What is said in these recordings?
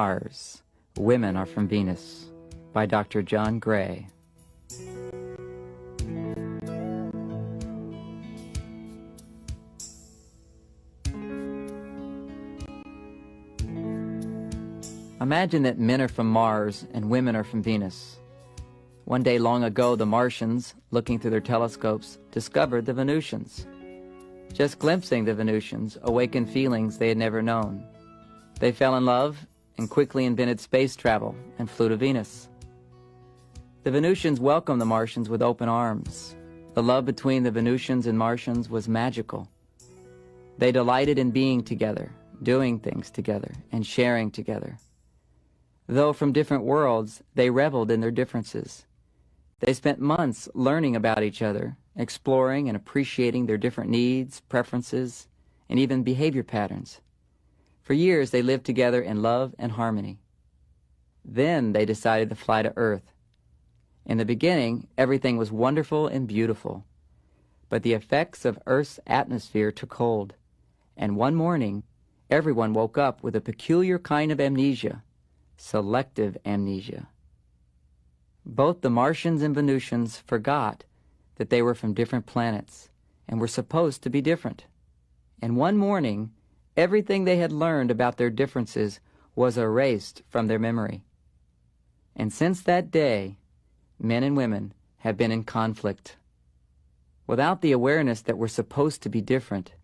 Mars, Women Are from Venus, by Dr. John Gray. Imagine that men are from Mars and women are from Venus. One day long ago, the Martians, looking through their telescopes, discovered the Venusians. Just glimpsing the Venusians awakened feelings they had never known. They fell in love and quickly invented space travel and flew to Venus. The Venusians welcomed the Martians with open arms. The love between the Venusians and Martians was magical. They delighted in being together, doing things together, and sharing together. Though from different worlds, they reveled in their differences. They spent months learning about each other, exploring and appreciating their different needs, preferences, and even behavior patterns. For years, they lived together in love and harmony. Then they decided to fly to Earth. In the beginning, everything was wonderful and beautiful. But the effects of Earth's atmosphere took hold, and one morning, everyone woke up with a peculiar kind of amnesia, selective amnesia. Both the Martians and Venusians forgot that they were from different planets and were supposed to be different. And one morning, everything they had learned about their differences was erased from their memory. And since that day, men and women have been in conflict. Without the awareness that we're supposed to be different,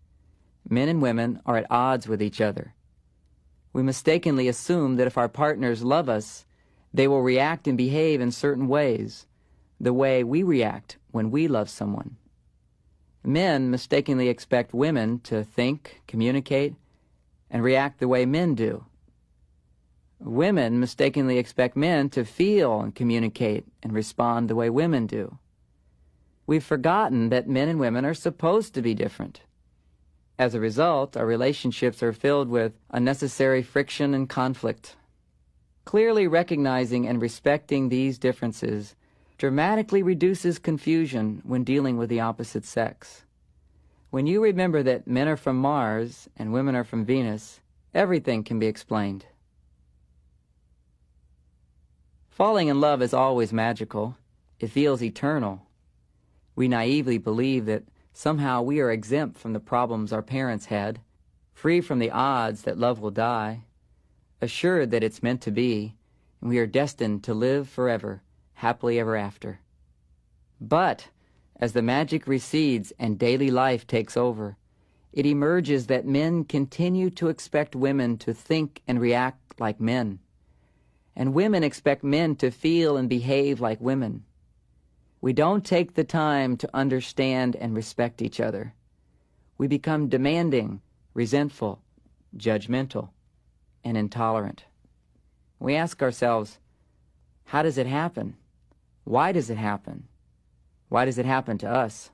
men and women are at odds with each other. We mistakenly assume that if our partners love us, they will react and behave in certain ways, the way we react when we love someone. Men mistakenly expect women to think, communicate, and react the way men do. Women mistakenly expect men to feel and communicate and respond the way women do. We've forgotten that men and women are supposed to be different. As a result, our relationships are filled with unnecessary friction and conflict. Clearly recognizing and respecting these differences dramatically reduces confusion when dealing with the opposite sex. When you remember that men are from Mars and women are from Venus, everything can be explained. Falling in love is always magical. It feels eternal. We naively believe that somehow we are exempt from the problems our parents had, free from the odds that love will die, assured that it's meant to be, and we are destined to live forever, happily ever after. But as the magic recedes and daily life takes over, it emerges that men continue to expect women to think and react like men, and women expect men to feel and behave like women. We don't take the time to understand and respect each other. We become demanding, resentful, judgmental, and intolerant. We ask ourselves, how does it happen? Why does it happen? Why does it happen to us?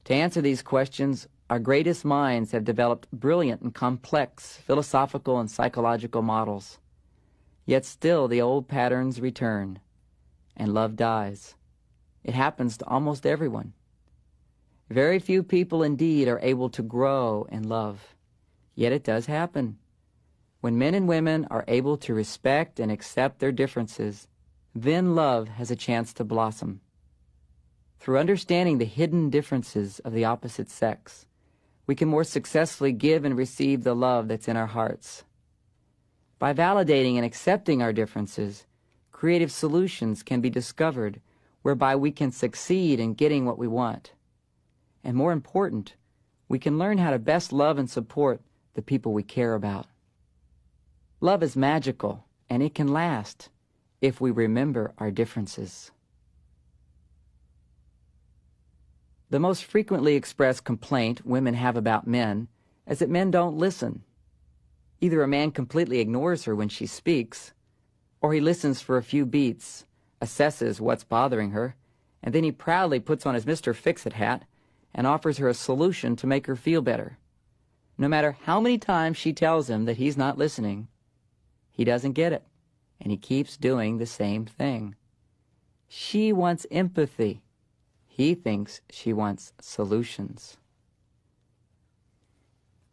To answer these questions, our greatest minds have developed brilliant and complex philosophical and psychological models. Yet still the old patterns return, and love dies. It happens to almost everyone. Very few people indeed are able to grow in love, yet it does happen. When men and women are able to respect and accept their differences, then love has a chance to blossom. Through understanding the hidden differences of the opposite sex, we can more successfully give and receive the love that's in our hearts. By validating and accepting our differences, creative solutions can be discovered whereby we can succeed in getting what we want. And more important, we can learn how to best love and support the people we care about. Love is magical, and it can last if we remember our differences. The most frequently expressed complaint women have about men is that men don't listen. Either a man completely ignores her when she speaks, or he listens for a few beats, assesses what's bothering her, and then he proudly puts on his Mr. Fix-It hat and offers her a solution to make her feel better. No matter how many times she tells him that he's not listening, he doesn't get it, and he keeps doing the same thing. She wants empathy. He thinks she wants solutions.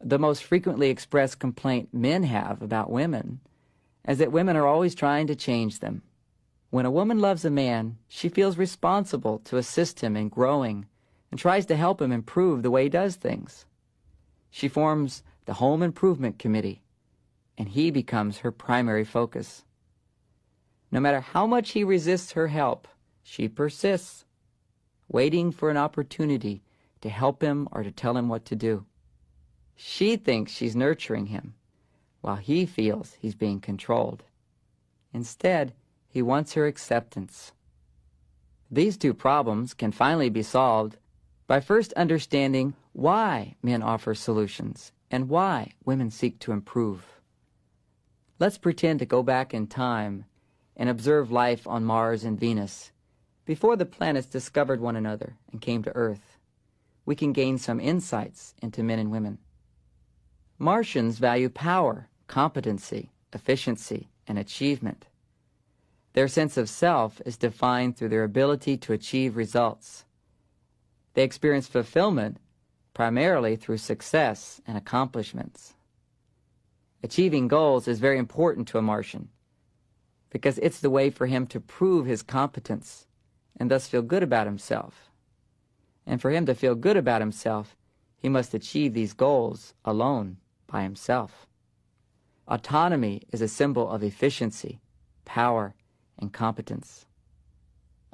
The most frequently expressed complaint men have about women as that women are always trying to change them. When a woman loves a man, she feels responsible to assist him in growing and tries to help him improve the way he does things. She forms the Home Improvement Committee, and he becomes her primary focus. No matter how much he resists her help, she persists, waiting for an opportunity to help him or to tell him what to do. She thinks she's nurturing him, while he feels he's being controlled. Instead, he wants her acceptance. These two problems can finally be solved by first understanding why men offer solutions and why women seek to improve. Let's pretend to go back in time and observe life on Mars and Venus before the planets discovered one another and came to Earth. We can gain some insights into men and women. Martians value power, competency, efficiency, and achievement. Their sense of self is defined through their ability to achieve results. They experience fulfillment primarily through success and accomplishments. Achieving goals is very important to a Martian because it's the way for him to prove his competence and thus feel good about himself. And for him to feel good about himself, he must achieve these goals alone by himself. Autonomy is a symbol of efficiency, power, and competence.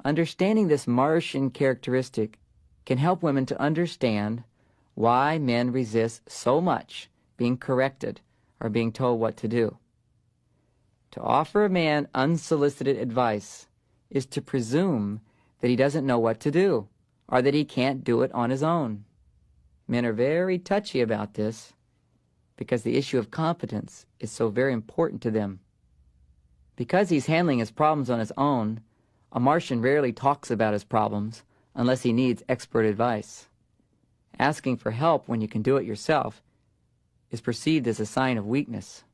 Understanding this Martian characteristic can help women to understand why men resist so much being corrected or being told what to do. To offer a man unsolicited advice is to presume that he doesn't know what to do or that he can't do it on his own. Men are very touchy about this because the issue of competence is so very important to them. Because he's handling his problems on his own, a Martian rarely talks about his problems unless he needs expert advice. Asking for help when you can do it yourself is perceived as a sign of weakness.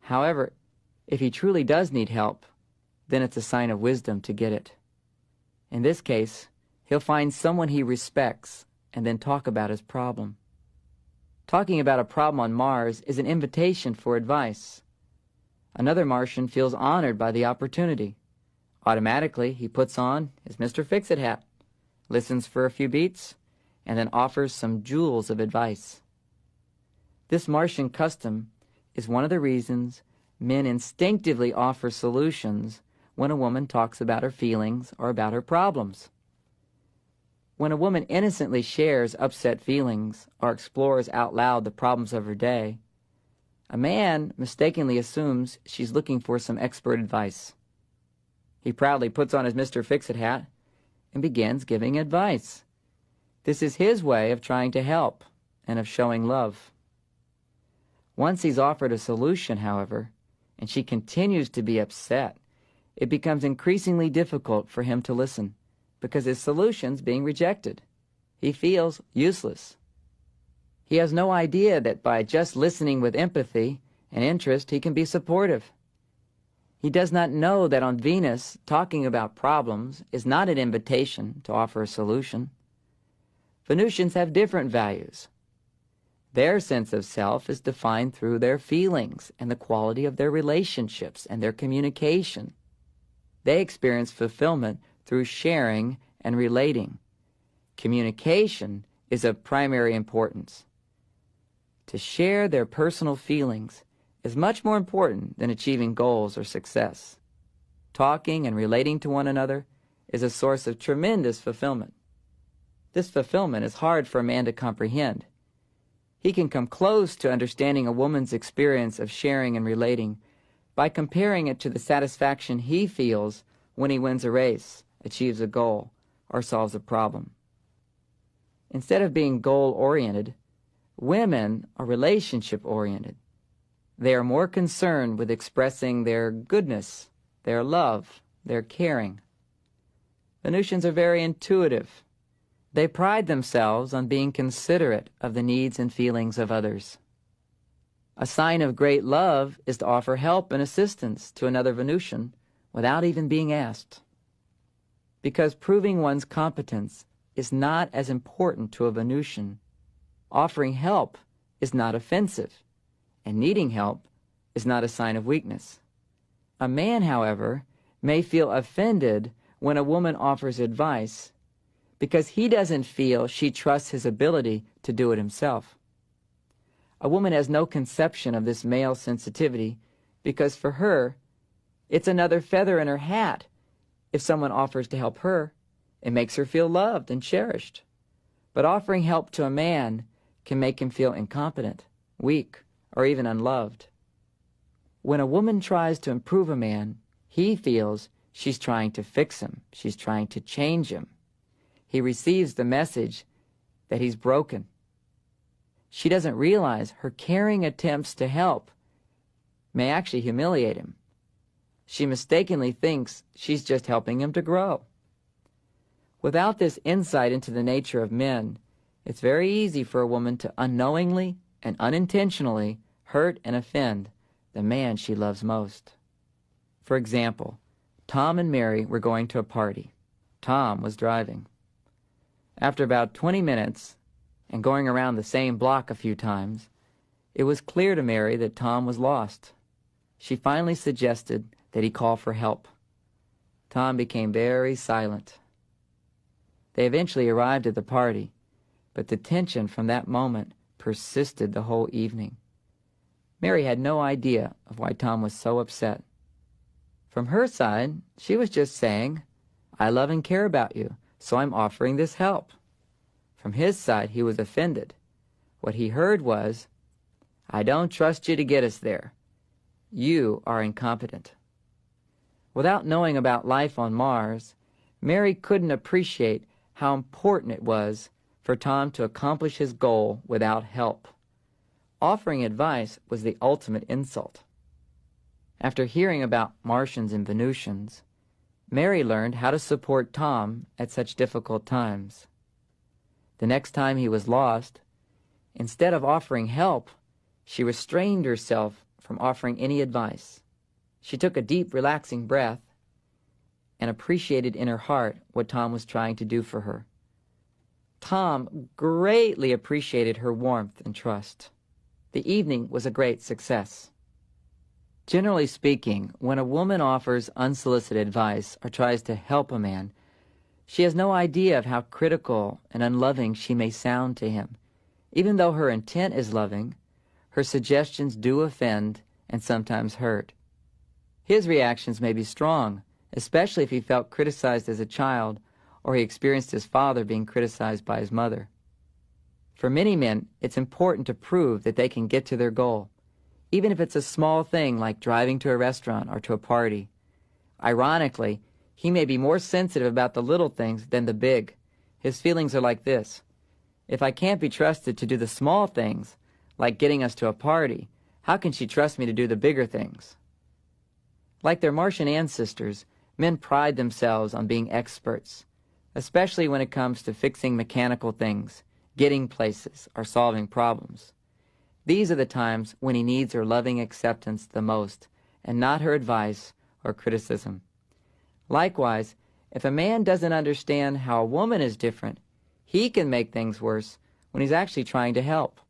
However, if he truly does need help, then it's a sign of wisdom to get it. In this case, he'll find someone he respects and then talk about his problem. Talking about a problem on Mars is an invitation for advice. Another Martian feels honored by the opportunity. Automatically, he puts on his Mr. Fix-It hat, listens for a few beats, and then offers some jewels of advice. This Martian custom is one of the reasons men instinctively offer solutions when a woman talks about her feelings or about her problems. When a woman innocently shares upset feelings or explores out loud the problems of her day, a man mistakenly assumes she's looking for some expert advice. He proudly puts on his Mr. Fix-It hat and begins giving advice. This is his way of trying to help and of showing love. Once he's offered a solution, however, and she continues to be upset, it becomes increasingly difficult for him to listen because his solution's being rejected. He feels useless. He has no idea that by just listening with empathy and interest, he can be supportive. He does not know that on Venus, talking about problems is not an invitation to offer a solution. Venusians have different values. Their sense of self is defined through their feelings and the quality of their relationships and their communication. They experience fulfillment through sharing and relating. Communication is of primary importance. To share their personal feelings is much more important than achieving goals or success. Talking and relating to one another is a source of tremendous fulfillment. This fulfillment is hard for a man to comprehend. He can come close to understanding a woman's experience of sharing and relating by comparing it to the satisfaction he feels when he wins a race, achieves a goal, or solves a problem. Instead of being goal-oriented, women are relationship-oriented. They are more concerned with expressing their goodness, their love, their caring. Venusians are very intuitive. They pride themselves on being considerate of the needs and feelings of others. A sign of great love is to offer help and assistance to another Venusian without even being asked. Because proving one's competence is not as important to a Venusian, offering help is not offensive, and needing help is not a sign of weakness. A man, however, may feel offended when a woman offers advice because he doesn't feel she trusts his ability to do it himself. A woman has no conception of this male sensitivity because for her, it's another feather in her hat. If someone offers to help her, it makes her feel loved and cherished. But offering help to a man can make him feel incompetent, weak, or even unloved. When a woman tries to improve a man, he feels she's trying to fix him. She's trying to change him. He receives the message that he's broken. She doesn't realize her caring attempts to help may actually humiliate him. She mistakenly thinks she's just helping him to grow. Without this insight into the nature of men, it's very easy for a woman to unknowingly and unintentionally hurt and offend the man she loves most. For example, Tom and Mary were going to a party. Tom was driving. After about 20 minutes and going around the same block a few times, it was clear to Mary that Tom was lost. She finally suggested that he call for help. Tom became very silent. They eventually arrived at the party, but the tension from that moment persisted the whole evening. Mary had no idea of why Tom was so upset. From her side, she was just saying, "I love and care about you, so I'm offering this help." From his side, he was offended. What he heard was, "I don't trust you to get us there. You are incompetent." Without knowing about life on Mars, Mary couldn't appreciate how important it was for Tom to accomplish his goal without help. Offering advice was the ultimate insult. After hearing about Martians and Venusians, Mary learned how to support Tom at such difficult times. The next time he was lost, instead of offering help, she restrained herself from offering any advice. She took a deep, relaxing breath and appreciated in her heart what Tom was trying to do for her. Tom greatly appreciated her warmth and trust. The evening was a great success. Generally speaking, when a woman offers unsolicited advice or tries to help a man, she has no idea of how critical and unloving she may sound to him. Even though her intent is loving, her suggestions do offend and sometimes hurt. His reactions may be strong, especially if he felt criticized as a child or he experienced his father being criticized by his mother. For many men, it's important to prove that they can get to their goal, even if it's a small thing like driving to a restaurant or to a party. Ironically, he may be more sensitive about the little things than the big. His feelings are like this: if I can't be trusted to do the small things, like getting us to a party, how can she trust me to do the bigger things? Like their Martian ancestors, men pride themselves on being experts, especially when it comes to fixing mechanical things, getting places, or solving problems. These are the times when he needs her loving acceptance the most, and not her advice or criticism. Likewise, if a man doesn't understand how a woman is different, he can make things worse when he's actually trying to help.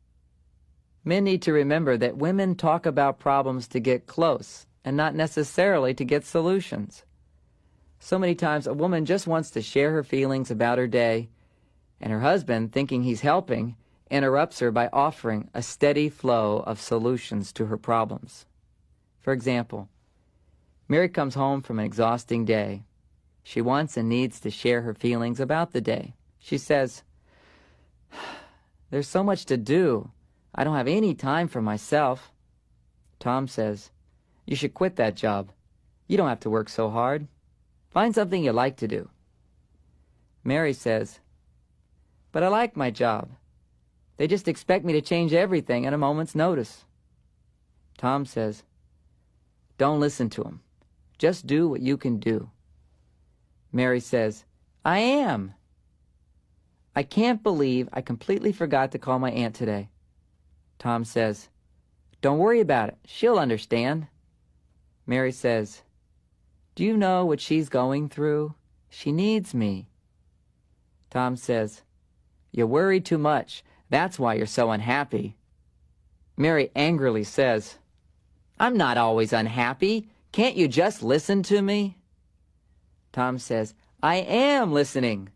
Men need to remember that women talk about problems to get close, and not necessarily to get solutions. So many times a woman just wants to share her feelings about her day, and her husband, thinking he's helping, interrupts her by offering a steady flow of solutions to her problems. For example, Mary comes home from an exhausting day. She wants and needs to share her feelings about the day. She says, "There's so much to do. I don't have any time for myself." Tom says, "You should quit that job. You don't have to work so hard. Find something you like to do." Mary says, "But I like my job. They just expect me to change everything at a moment's notice." Tom says, "Don't listen to him. Just do what you can do." Mary says, "I am. I can't believe I completely forgot to call my aunt today." Tom says, "Don't worry about it. She'll understand." Mary says, "Do you know what she's going through? She needs me." Tom says, "You worry too much. That's why you're so unhappy." Mary angrily says, "I'm not always unhappy. "Can't you just listen to me?" Tom says, "I am listening."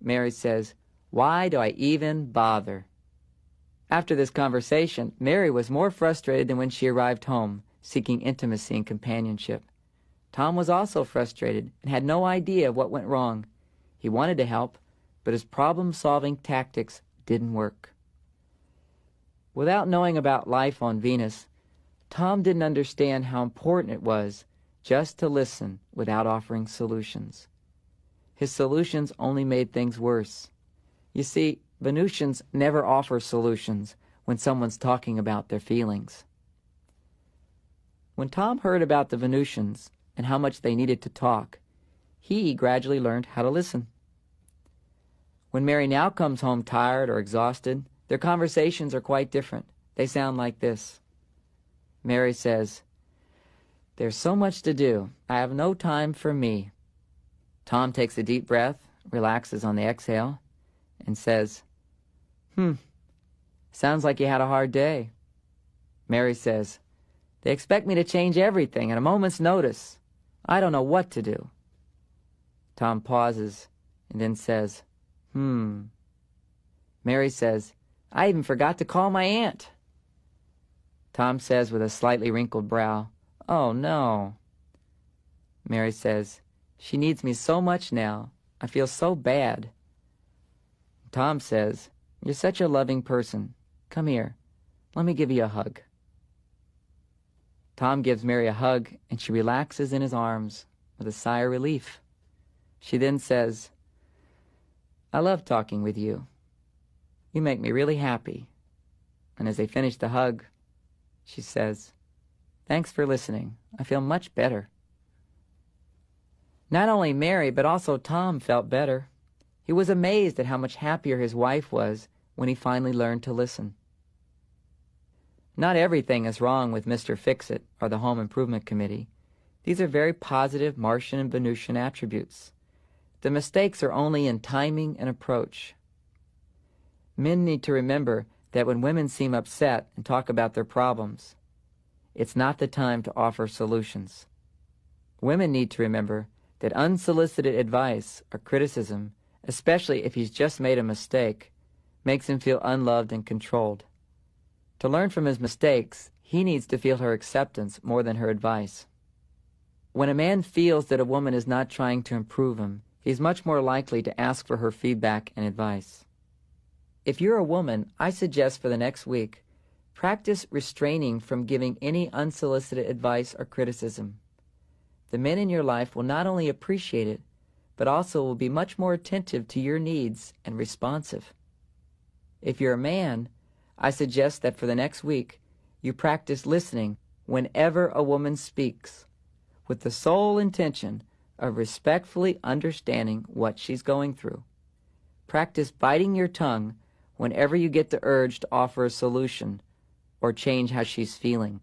Mary says, "Why do I even bother?" After this conversation, Mary was more frustrated than when she arrived home, seeking intimacy and companionship. Tom was also frustrated and had no idea what went wrong. He wanted to help, but his problem-solving tactics didn't work. Without knowing about life on Venus, Tom didn't understand how important it was just to listen without offering solutions. His solutions only made things worse. You see, Venusians never offer solutions when someone's talking about their feelings. When Tom heard about the Venusians and how much they needed to talk, he gradually learned how to listen. When Mary now comes home tired or exhausted, their conversations are quite different. They sound like this. Mary says, "There's so much to do. I have no time for me." Tom takes a deep breath, relaxes on the exhale, and says, Sounds like you had a hard day." Mary says, "They expect me to change everything at a moment's notice. I don't know what to do." Tom pauses and then says, Mary says, "I even forgot to call my aunt." Tom says with a slightly wrinkled brow, "Oh, no." Mary says, "She needs me so much now. I feel so bad." Tom says, "You're such a loving person. Come here. Let me give you a hug." Tom gives Mary a hug, and she relaxes in his arms with a sigh of relief. She then says, "I love talking with you. You make me really happy." And as they finish the hug, she says, "Thanks for listening. I feel much better." Not only Mary, but also Tom felt better. He was amazed at how much happier his wife was when he finally learned to listen. Not everything is wrong with Mr. Fix-It or the Home Improvement Committee. These are very positive Martian and Venusian attributes. The mistakes are only in timing and approach. Men need to remember that when women seem upset and talk about their problems, it's not the time to offer solutions. Women need to remember that unsolicited advice or criticism, especially if he's just made a mistake, makes him feel unloved and controlled. To learn from his mistakes, he needs to feel her acceptance more than her advice. When a man feels that a woman is not trying to improve him, he's much more likely to ask for her feedback and advice. If you're a woman, I suggest for the next week, practice restraining from giving any unsolicited advice or criticism. The men in your life will not only appreciate it, but also will be much more attentive to your needs and responsive. If you're a man, I suggest that for the next week, you practice listening whenever a woman speaks, with the sole intention of respectfully understanding what she's going through. Practice biting your tongue whenever you get the urge to offer a solution or change how she's feeling.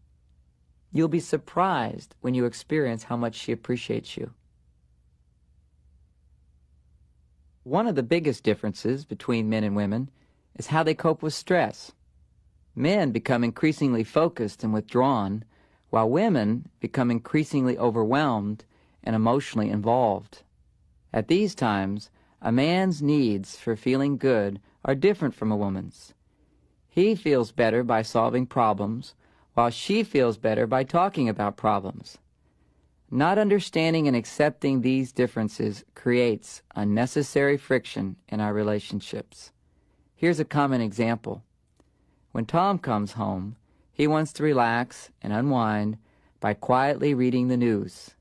You'll be surprised when you experience how much she appreciates you. One of the biggest differences between men and women is how they cope with stress. Men become increasingly focused and withdrawn, while women become increasingly overwhelmed and emotionally involved. At these times, a man's needs for feeling good are different from a woman's. He feels better by solving problems, while she feels better by talking about problems. Not understanding and accepting these differences creates unnecessary friction in our relationships. Here's a common example. When Tom comes home, he wants to relax and unwind by quietly reading the news.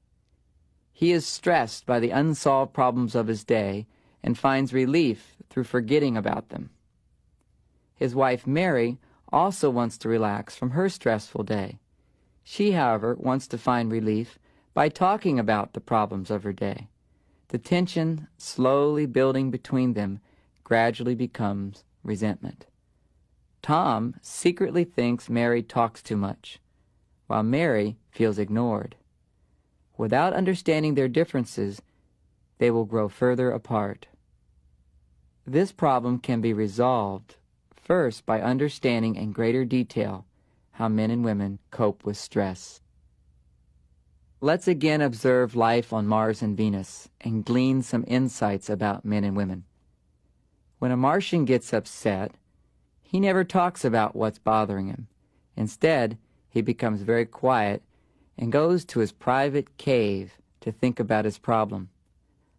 He is stressed by the unsolved problems of his day and finds relief through forgetting about them. His wife, Mary, also wants to relax from her stressful day. She, however, wants to find relief by talking about the problems of her day. The tension slowly building between them gradually becomes resentment. Tom secretly thinks Mary talks too much, while Mary feels ignored. Without understanding their differences, they will grow further apart. This problem can be resolved first by understanding in greater detail how men and women cope with stress. Let's again observe life on Mars and Venus and glean some insights about men and women. When a Martian gets upset, he never talks about what's bothering him. Instead, he becomes very quiet and goes to his private cave to think about his problem,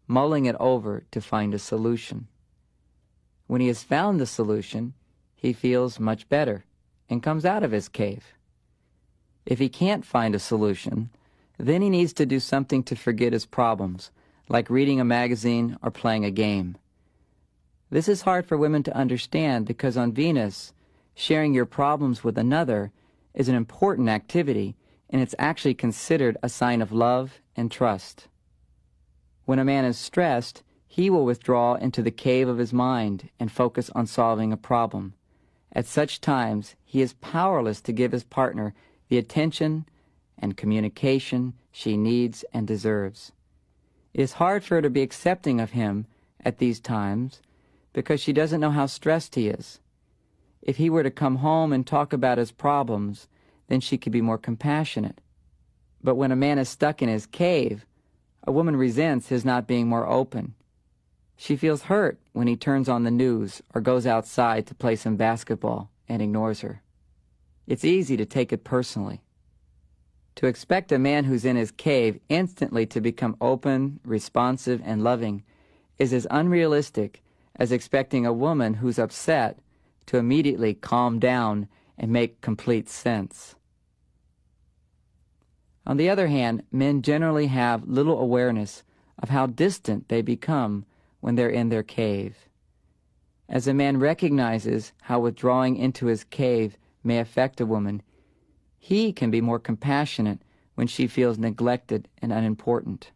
mulling it over to find a solution. When he has found the solution, he feels much better and comes out of his cave. If he can't find a solution, then he needs to do something to forget his problems, like reading a magazine or playing a game. This is hard for women to understand because on Venus, sharing your problems with another is an important activity, and it's actually considered a sign of love and trust. When a man is stressed, he will withdraw into the cave of his mind and focus on solving a problem. At such times, he is powerless to give his partner the attention and communication she needs and deserves. It is hard for her to be accepting of him at these times because she doesn't know how stressed he is. If he were to come home and talk about his problems, then she could be more compassionate. But when a man is stuck in his cave, a woman resents his not being more open. She feels hurt when he turns on the news or goes outside to play some basketball and ignores her. It's easy to take it personally. To expect a man who's in his cave instantly to become open, responsive, and loving is as unrealistic as expecting a woman who's upset to immediately calm down and make complete sense. On the other hand, men generally have little awareness of how distant they become when they're in their cave. As a man recognizes how withdrawing into his cave may affect a woman, he can be more compassionate when she feels neglected and unimportant.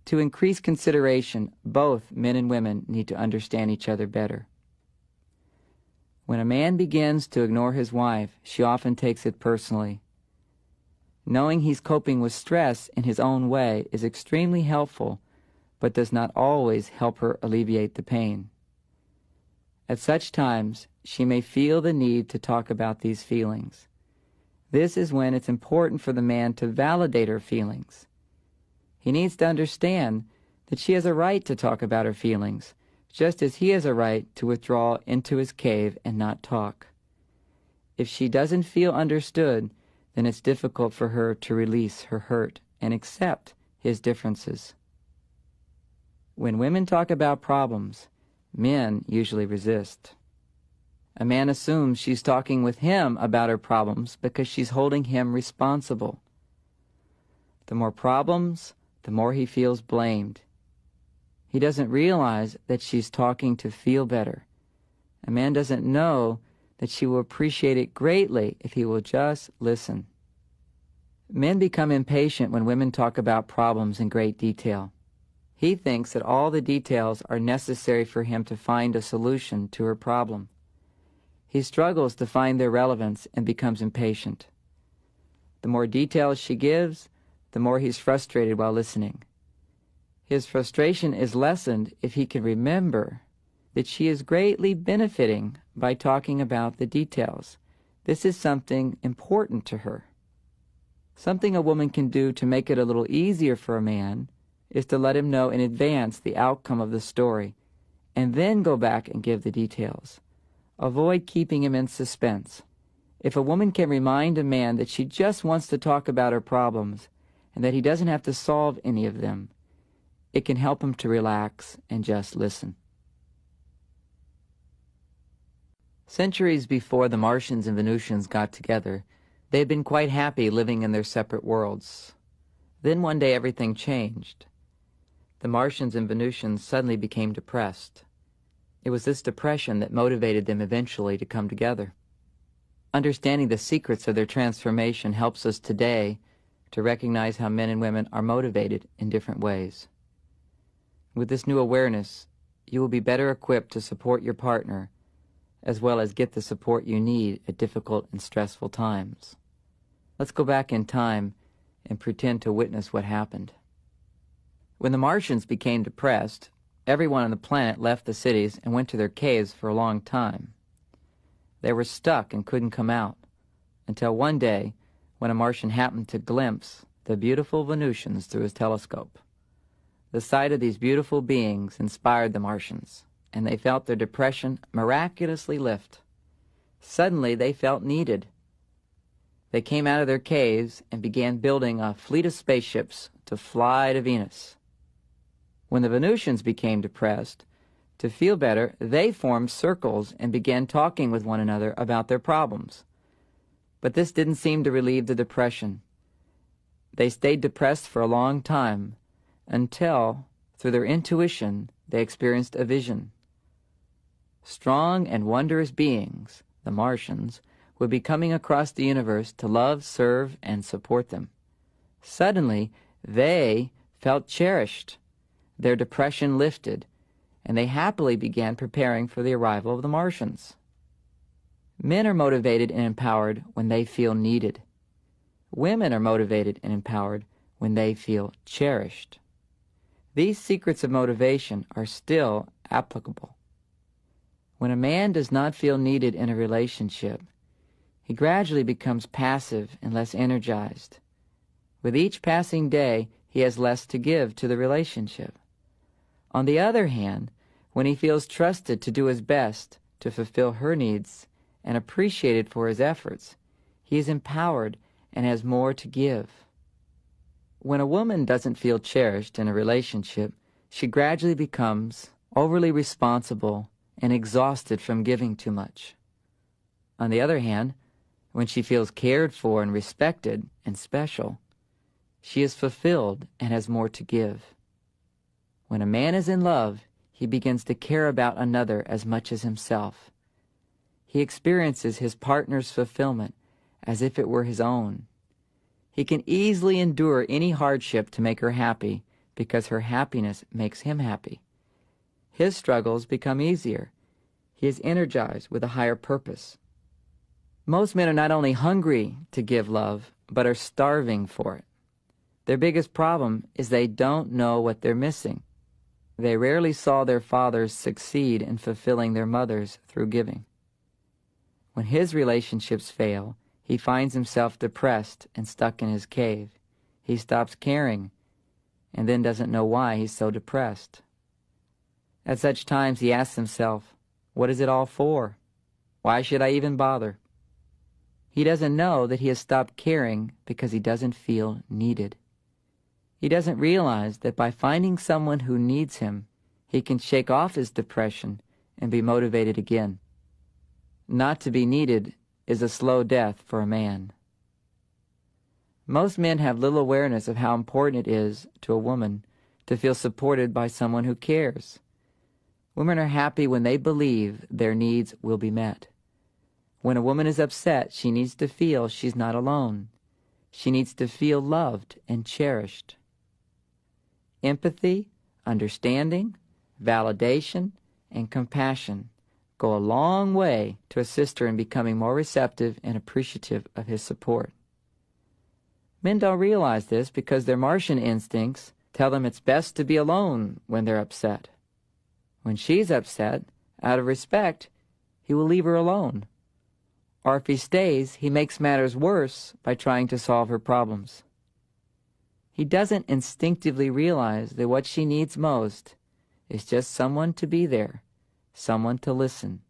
To increase consideration, both men and women need to understand each other better. When a man begins to ignore his wife, she often takes it personally. Knowing he's coping with stress in his own way is extremely helpful, but does not always help her alleviate the pain. At such times, she may feel the need to talk about these feelings. This is when it's important for the man to validate her feelings. He needs to understand that she has a right to talk about her feelings, just as he has a right to withdraw into his cave and not talk. If she doesn't feel understood, then it's difficult for her to release her hurt and accept his differences. When women talk about problems, men usually resist. A man assumes she's talking with him about her problems because she's holding him responsible. The more problems, the more he feels blamed. He doesn't realize that she's talking to feel better. A man doesn't know that she will appreciate it greatly if he will just listen. Men become impatient when women talk about problems in great detail. He thinks that all the details are necessary for him to find a solution to her problem. He struggles to find their relevance and becomes impatient. The more details she gives, the more he's frustrated while listening. His frustration is lessened if he can remember that she is greatly benefiting by talking about the details. This is something important to her. Something a woman can do to make it a little easier for a man is to let him know in advance the outcome of the story, and then go back and give the details. Avoid keeping him in suspense. If a woman can remind a man that she just wants to talk about her problems and that he doesn't have to solve any of them, it can help him to relax and just listen. Centuries before the Martians and Venusians got together, they had been quite happy living in their separate worlds. Then one day everything changed. The Martians and Venusians suddenly became depressed. It was this depression that motivated them eventually to come together. Understanding the secrets of their transformation helps us today to recognize how men and women are motivated in different ways. With this new awareness, you will be better equipped to support your partner, as well as get the support you need at difficult and stressful times. Let's go back in time and pretend to witness what happened. When the Martians became depressed, everyone on the planet left the cities and went to their caves for a long time. They were stuck and couldn't come out, until one day, when a Martian happened to glimpse the beautiful Venusians through his telescope. The sight of these beautiful beings inspired the Martians, and they felt their depression miraculously lift. Suddenly they felt needed. They came out of their caves and began building a fleet of spaceships to fly to Venus. When the Venusians became depressed, to feel better, they formed circles and began talking with one another about their problems. But this didn't seem to relieve the depression. They stayed depressed for a long time, until, through their intuition, they experienced a vision. Strong and wondrous beings, the Martians, would be coming across the universe to love, serve, and support them. Suddenly, they felt cherished. Their depression lifted, and they happily began preparing for the arrival of the Martians. Men are motivated and empowered when they feel needed. Women are motivated and empowered when they feel cherished. These secrets of motivation are still applicable. When a man does not feel needed in a relationship, he gradually becomes passive and less energized. With each passing day, he has less to give to the relationship. On the other hand, when he feels trusted to do his best to fulfill her needs and appreciated for his efforts, he is empowered and has more to give. When a woman doesn't feel cherished in a relationship, she gradually becomes overly responsible and exhausted from giving too much. On the other hand, when she feels cared for and respected and special, she is fulfilled and has more to give. When a man is in love, he begins to care about another as much as himself. He experiences his partner's fulfillment as if it were his own. He can easily endure any hardship to make her happy because her happiness makes him happy. His struggles become easier. He is energized with a higher purpose. Most men are not only hungry to give love, but are starving for it. Their biggest problem is they don't know what they're missing. They rarely saw their fathers succeed in fulfilling their mothers through giving. When his relationships fail, he finds himself depressed and stuck in his cave. He stops caring and then doesn't know why he's so depressed. At such times he asks himself, what is it all for? Why should I even bother? He doesn't know that he has stopped caring because he doesn't feel needed. He doesn't realize that by finding someone who needs him, he can shake off his depression and be motivated again. Not to be needed is a slow death for a man. Most men have little awareness of how important it is to a woman to feel supported by someone who cares. Women are happy when they believe their needs will be met. When a woman is upset, she needs to feel she's not alone. She needs to feel loved and cherished. Empathy, understanding, validation, and compassion go a long way to assist her in becoming more receptive and appreciative of his support. Men don't realize this because their Martian instincts tell them it's best to be alone when they're upset. When she's upset, out of respect, he will leave her alone. Or if he stays, he makes matters worse by trying to solve her problems. He doesn't instinctively realize that what she needs most is just someone to be there, someone to listen,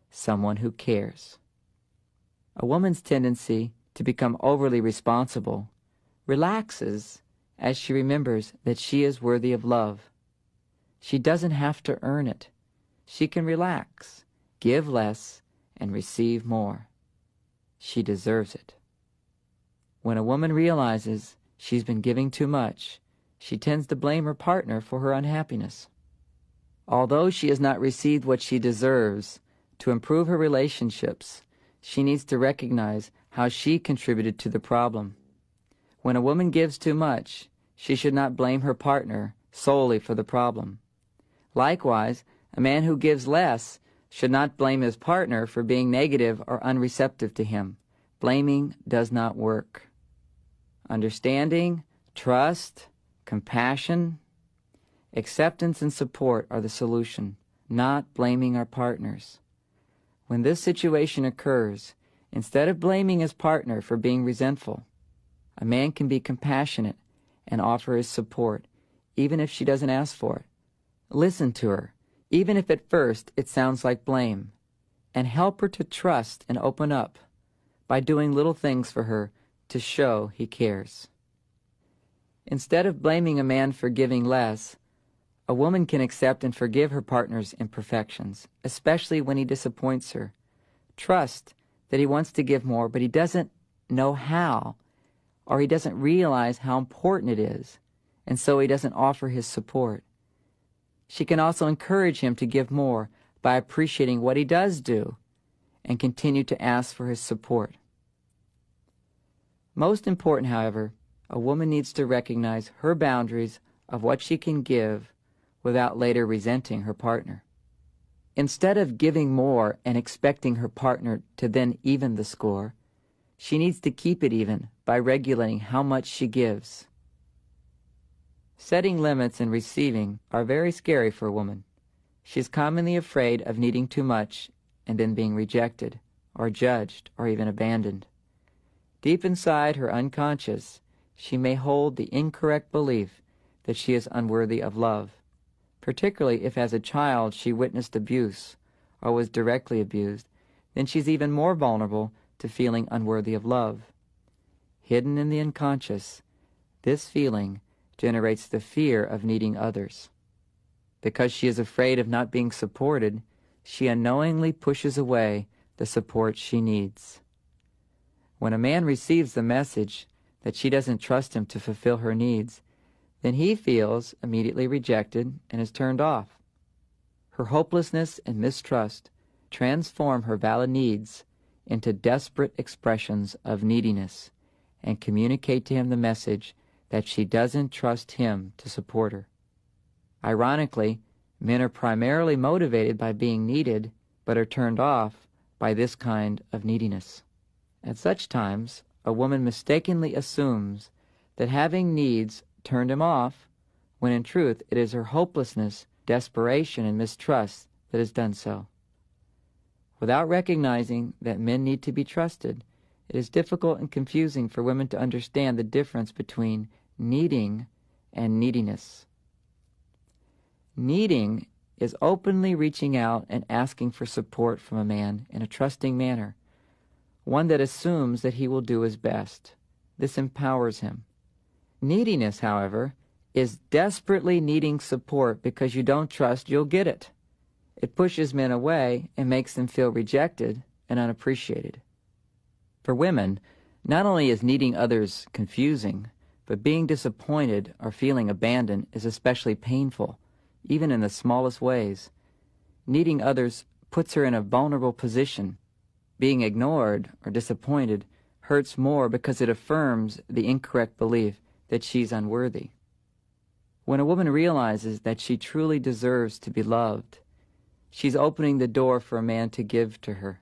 someone who cares. A woman's tendency to become overly responsible relaxes as she remembers that she is worthy of love. She doesn't have to earn it. She can relax, give less, and receive more. She deserves it. When a woman realizes she's been giving too much, she tends to blame her partner for her unhappiness. Although she has not received what she deserves, to improve her relationships, she needs to recognize how she contributed to the problem. When a woman gives too much, she should not blame her partner solely for the problem. Likewise, a man who gives less should not blame his partner for being negative or unreceptive to him. Blaming does not work. Understanding, trust, compassion, acceptance, and support are the solution, not blaming our partners. When this situation occurs, instead of blaming his partner for being resentful, A man can be compassionate and offer his support, even if she doesn't ask for it. Listen to her, even if at first it sounds like blame, and help her to trust and open up by doing little things for her to show he cares. Instead of blaming a man for giving less, a woman can accept and forgive her partner's imperfections, especially when he disappoints her. Trust that he wants to give more, but he doesn't know how, or he doesn't realize how important it is, and so he doesn't offer his support. She can also encourage him to give more by appreciating what he does do and continue to ask for his support. Most important, however, a woman needs to recognize her boundaries of what she can give without later resenting her partner. Instead of giving more and expecting her partner to then even the score, she needs to keep it even by regulating how much she gives. Setting limits and receiving are very scary for a woman. She is commonly afraid of needing too much and then being rejected, or judged, or even abandoned. Deep inside her unconscious, she may hold the incorrect belief that she is unworthy of love, particularly if as a child she witnessed abuse or was directly abused. Then she's even more vulnerable to feeling unworthy of love. Hidden in the unconscious, this feeling generates the fear of needing others. Because she is afraid of not being supported, she unknowingly pushes away the support she needs. When a man receives the message that she doesn't trust him to fulfill her needs, then he feels immediately rejected and is turned off. Her hopelessness and mistrust transform her valid needs into desperate expressions of neediness and communicate to him the message that she doesn't trust him to support her. Ironically, men are primarily motivated by being needed, but are turned off by this kind of neediness. At such times, a woman mistakenly assumes that having needs turned him off, when in truth it is her hopelessness, desperation, and mistrust that has done so. Without recognizing that men need to be trusted, it is difficult and confusing for women to understand the difference between needing and neediness. Needing is openly reaching out and asking for support from a man in a trusting manner, one that assumes that he will do his best. This empowers him. Neediness, however, is desperately needing support because you don't trust you'll get it. It pushes men away and makes them feel rejected and unappreciated. For women, not only is needing others confusing, but being disappointed or feeling abandoned is especially painful, even in the smallest ways. Needing others puts her in a vulnerable position. Being ignored or disappointed hurts more because it affirms the incorrect belief that she's unworthy. When a woman realizes that she truly deserves to be loved, she's opening the door for a man to give to her.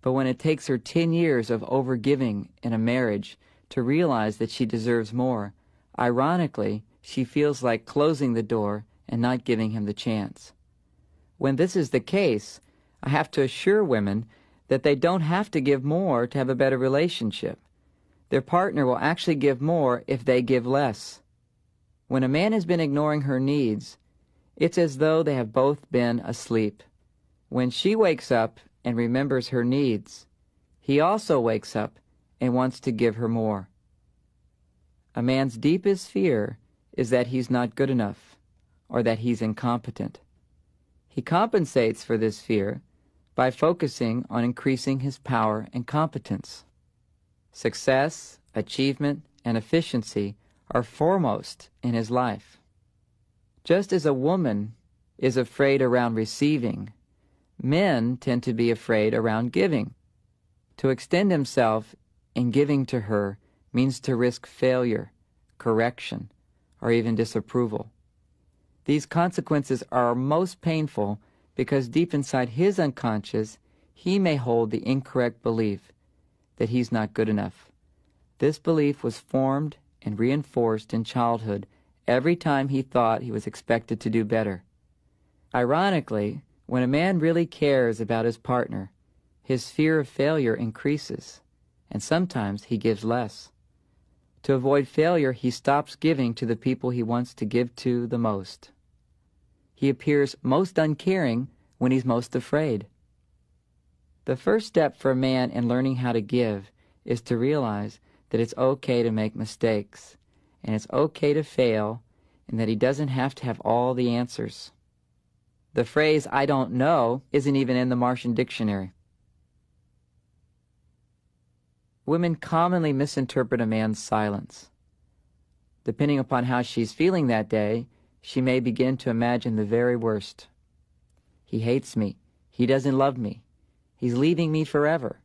But when it takes her 10 years of overgiving in a marriage to realize that she deserves more, ironically, she feels like closing the door and not giving him the chance. When this is the case, I have to assure women that they don't have to give more to have a better relationship. Their partner will actually give more if they give less. When a man has been ignoring her needs, it's as though they have both been asleep. When she wakes up and remembers her needs, he also wakes up and wants to give her more. A man's deepest fear is that he's not good enough or that he's incompetent. He compensates for this fear by focusing on increasing his power and competence. Success, achievement, and efficiency are foremost in his life. Just as a woman is afraid around receiving, men tend to be afraid around giving. To extend himself in giving to her means to risk failure, correction, or even disapproval. These consequences are most painful because deep inside his unconscious, he may hold the incorrect belief that he's not good enough. This belief was formed and reinforced in childhood every time he thought he was expected to do better. Ironically, when a man really cares about his partner, his fear of failure increases, and sometimes he gives less. To avoid failure, he stops giving to the people he wants to give to the most. He appears most uncaring when he's most afraid. The first step for a man in learning how to give is to realize that it's okay to make mistakes, and it's okay to fail, and that he doesn't have to have all the answers. The phrase, "I don't know," isn't even in the Martian dictionary. Women commonly misinterpret a man's silence. Depending upon how she's feeling that day, she may begin to imagine the very worst. He hates me. He doesn't love me. He's leaving me forever.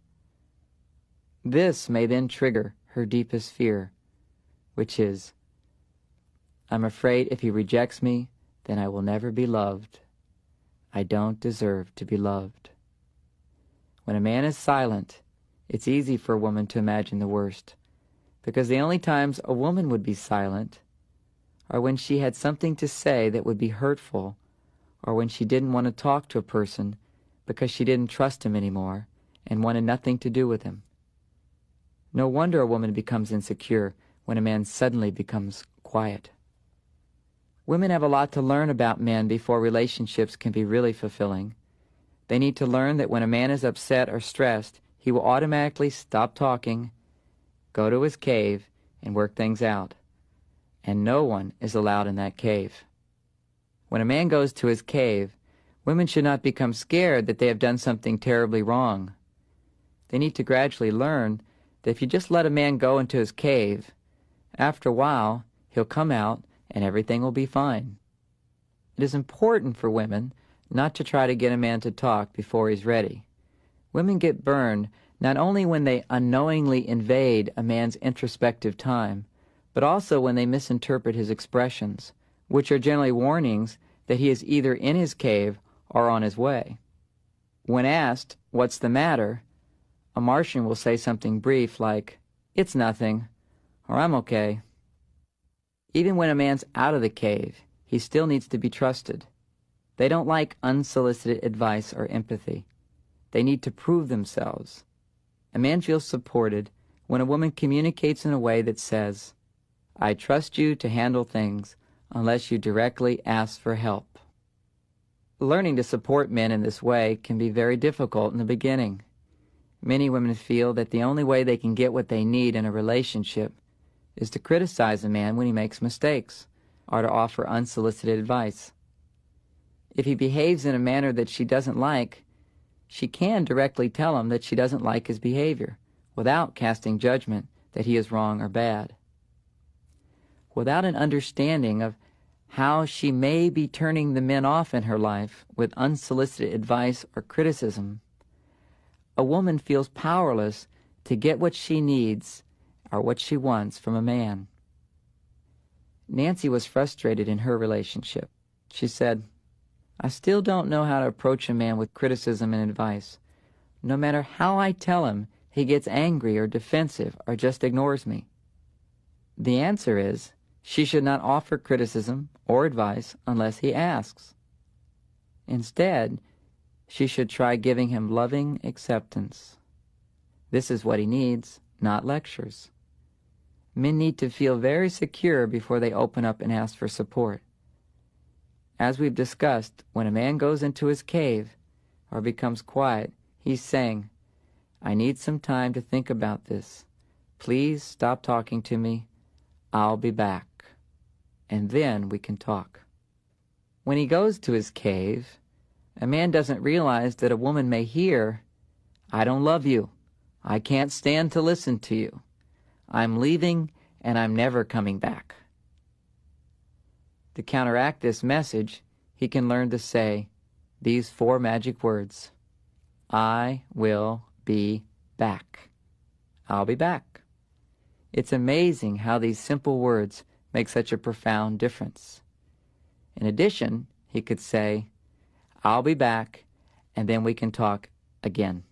This may then trigger her deepest fear, which is, I'm afraid if he rejects me, then I will never be loved. I don't deserve to be loved. When a man is silent, it's easy for a woman to imagine the worst, because the only times a woman would be silent are when she had something to say that would be hurtful, or when she didn't want to talk to a person because she didn't trust him anymore and wanted nothing to do with him. No wonder a woman becomes insecure when a man suddenly becomes quiet. Women have a lot to learn about men before relationships can be really fulfilling. They need to learn that when a man is upset or stressed, he will automatically stop talking, go to his cave, and work things out. And no one is allowed in that cave. When a man goes to his cave, women should not become scared that they have done something terribly wrong. They need to gradually learn that if you just let a man go into his cave, after a while, he'll come out and everything will be fine. It is important for women not to try to get a man to talk before he's ready. Women get burned not only when they unknowingly invade a man's introspective time, but also when they misinterpret his expressions, which are generally warnings that he is either in his cave or on his way. When asked, "What's the matter?" a Martian will say something brief like, "It's nothing," or "I'm okay." Even when a man's out of the cave, he still needs to be trusted. They don't like unsolicited advice or empathy. They need to prove themselves. A man feels supported when a woman communicates in a way that says, "I trust you to handle things unless you directly ask for help." Learning to support men in this way can be very difficult in the beginning. Many women feel that the only way they can get what they need in a relationship is to criticize a man when he makes mistakes, or to offer unsolicited advice. If he behaves in a manner that she doesn't like, she can directly tell him that she doesn't like his behavior, without casting judgment that he is wrong or bad. Without an understanding of how she may be turning the men off in her life with unsolicited advice or criticism, a woman feels powerless to get what she needs or what she wants from a man. Nancy was frustrated in her relationship. She said, "I still don't know how to approach a man with criticism and advice. No matter how I tell him, he gets angry or defensive or just ignores me." The answer is, she should not offer criticism or advice unless he asks. Instead, she should try giving him loving acceptance. This is what he needs, not lectures. Men need to feel very secure before they open up and ask for support. As we've discussed, when a man goes into his cave or becomes quiet, he's saying, "I need some time to think about this. Please stop talking to me. I'll be back. And then we can talk." When he goes to his cave, a man doesn't realize that a woman may hear, "I don't love you. I can't stand to listen to you. I'm leaving and I'm never coming back." To counteract this message, he can learn to say these 4 magic words: "I will be back. I'll be back." It's amazing how these simple words make such a profound difference. In addition, he could say, "I'll be back, and then we can talk again."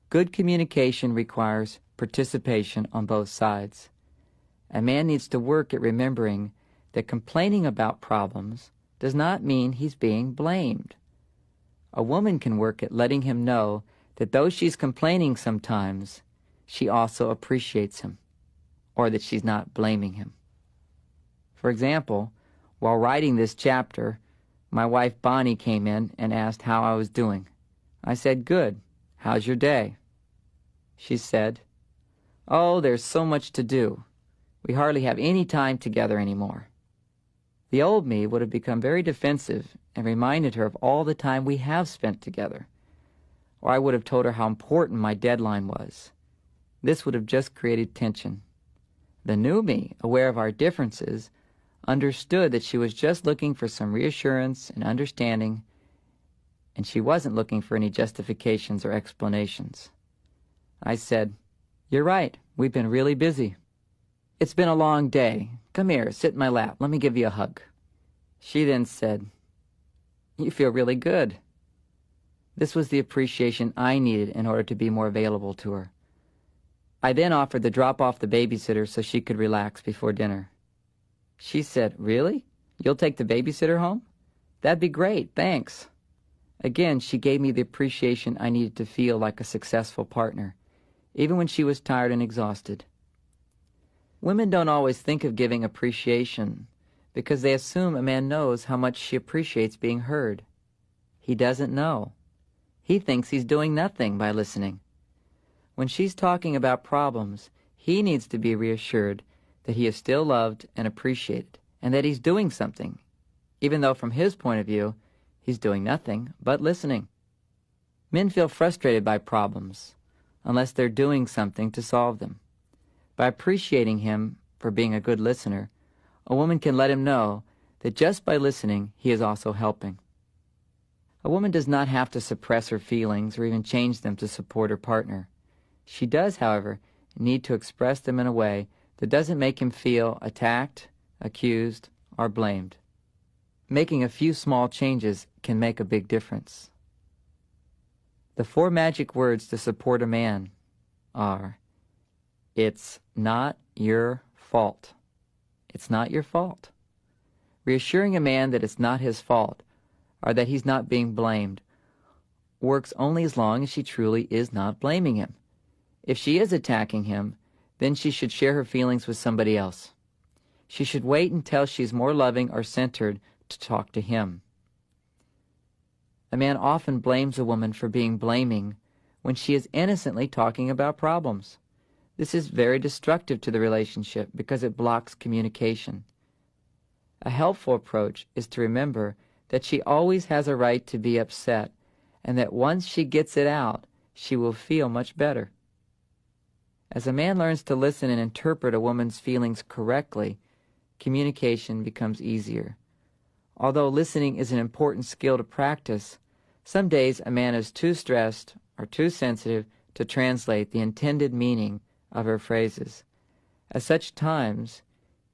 Good communication requires participation on both sides. A man needs to work at remembering that complaining about problems does not mean he's being blamed. A woman can work at letting him know that though she's complaining sometimes, she also appreciates him. or that she's not blaming him. For example, while writing this chapter, my wife Bonnie came in and asked how I was doing. I said, "Good. How's your day?" She said, "Oh, there's so much to do. We hardly have any time together anymore." The old me would have become very defensive and reminded her of all the time we have spent together. Or I would have told her how important my deadline was. This would have just created tension. The new me, aware of our differences, understood that she was just looking for some reassurance and understanding, and she wasn't looking for any justifications or explanations. I said, "You're right. We've been really busy. It's been a long day. Come here, sit in my lap. Let me give you a hug." She then said, "You feel really good." This was the appreciation I needed in order to be more available to her. I then offered to drop off the babysitter so she could relax before dinner. She said, "Really? You'll take the babysitter home? That'd be great, thanks." Again, she gave me the appreciation I needed to feel like a successful partner, even when she was tired and exhausted. Women don't always think of giving appreciation because they assume a man knows how much she appreciates being heard. He doesn't know. He thinks he's doing nothing by listening. When she's talking about problems, he needs to be reassured that he is still loved and appreciated, and that he's doing something, even though from his point of view, he's doing nothing but listening. Men feel frustrated by problems unless they're doing something to solve them. By appreciating him for being a good listener, a woman can let him know that just by listening, he is also helping. A woman does not have to suppress her feelings or even change them to support her partner. She does, however, need to express them in a way that doesn't make him feel attacked, accused, or blamed. Making a few small changes can make a big difference. The 4 magic words to support a man are, "It's not your fault." It's not your fault. Reassuring a man that it's not his fault, or that he's not being blamed, works only as long as she truly is not blaming him. If she is attacking him, then she should share her feelings with somebody else. She should wait until she's more loving or centered to talk to him. A man often blames a woman for being blaming when she is innocently talking about problems. This is very destructive to the relationship because it blocks communication. A helpful approach is to remember that she always has a right to be upset, and that once she gets it out, she will feel much better. As a man learns to listen and interpret a woman's feelings correctly, communication becomes easier. Although listening is an important skill to practice, some days a man is too stressed or too sensitive to translate the intended meaning of her phrases. At such times,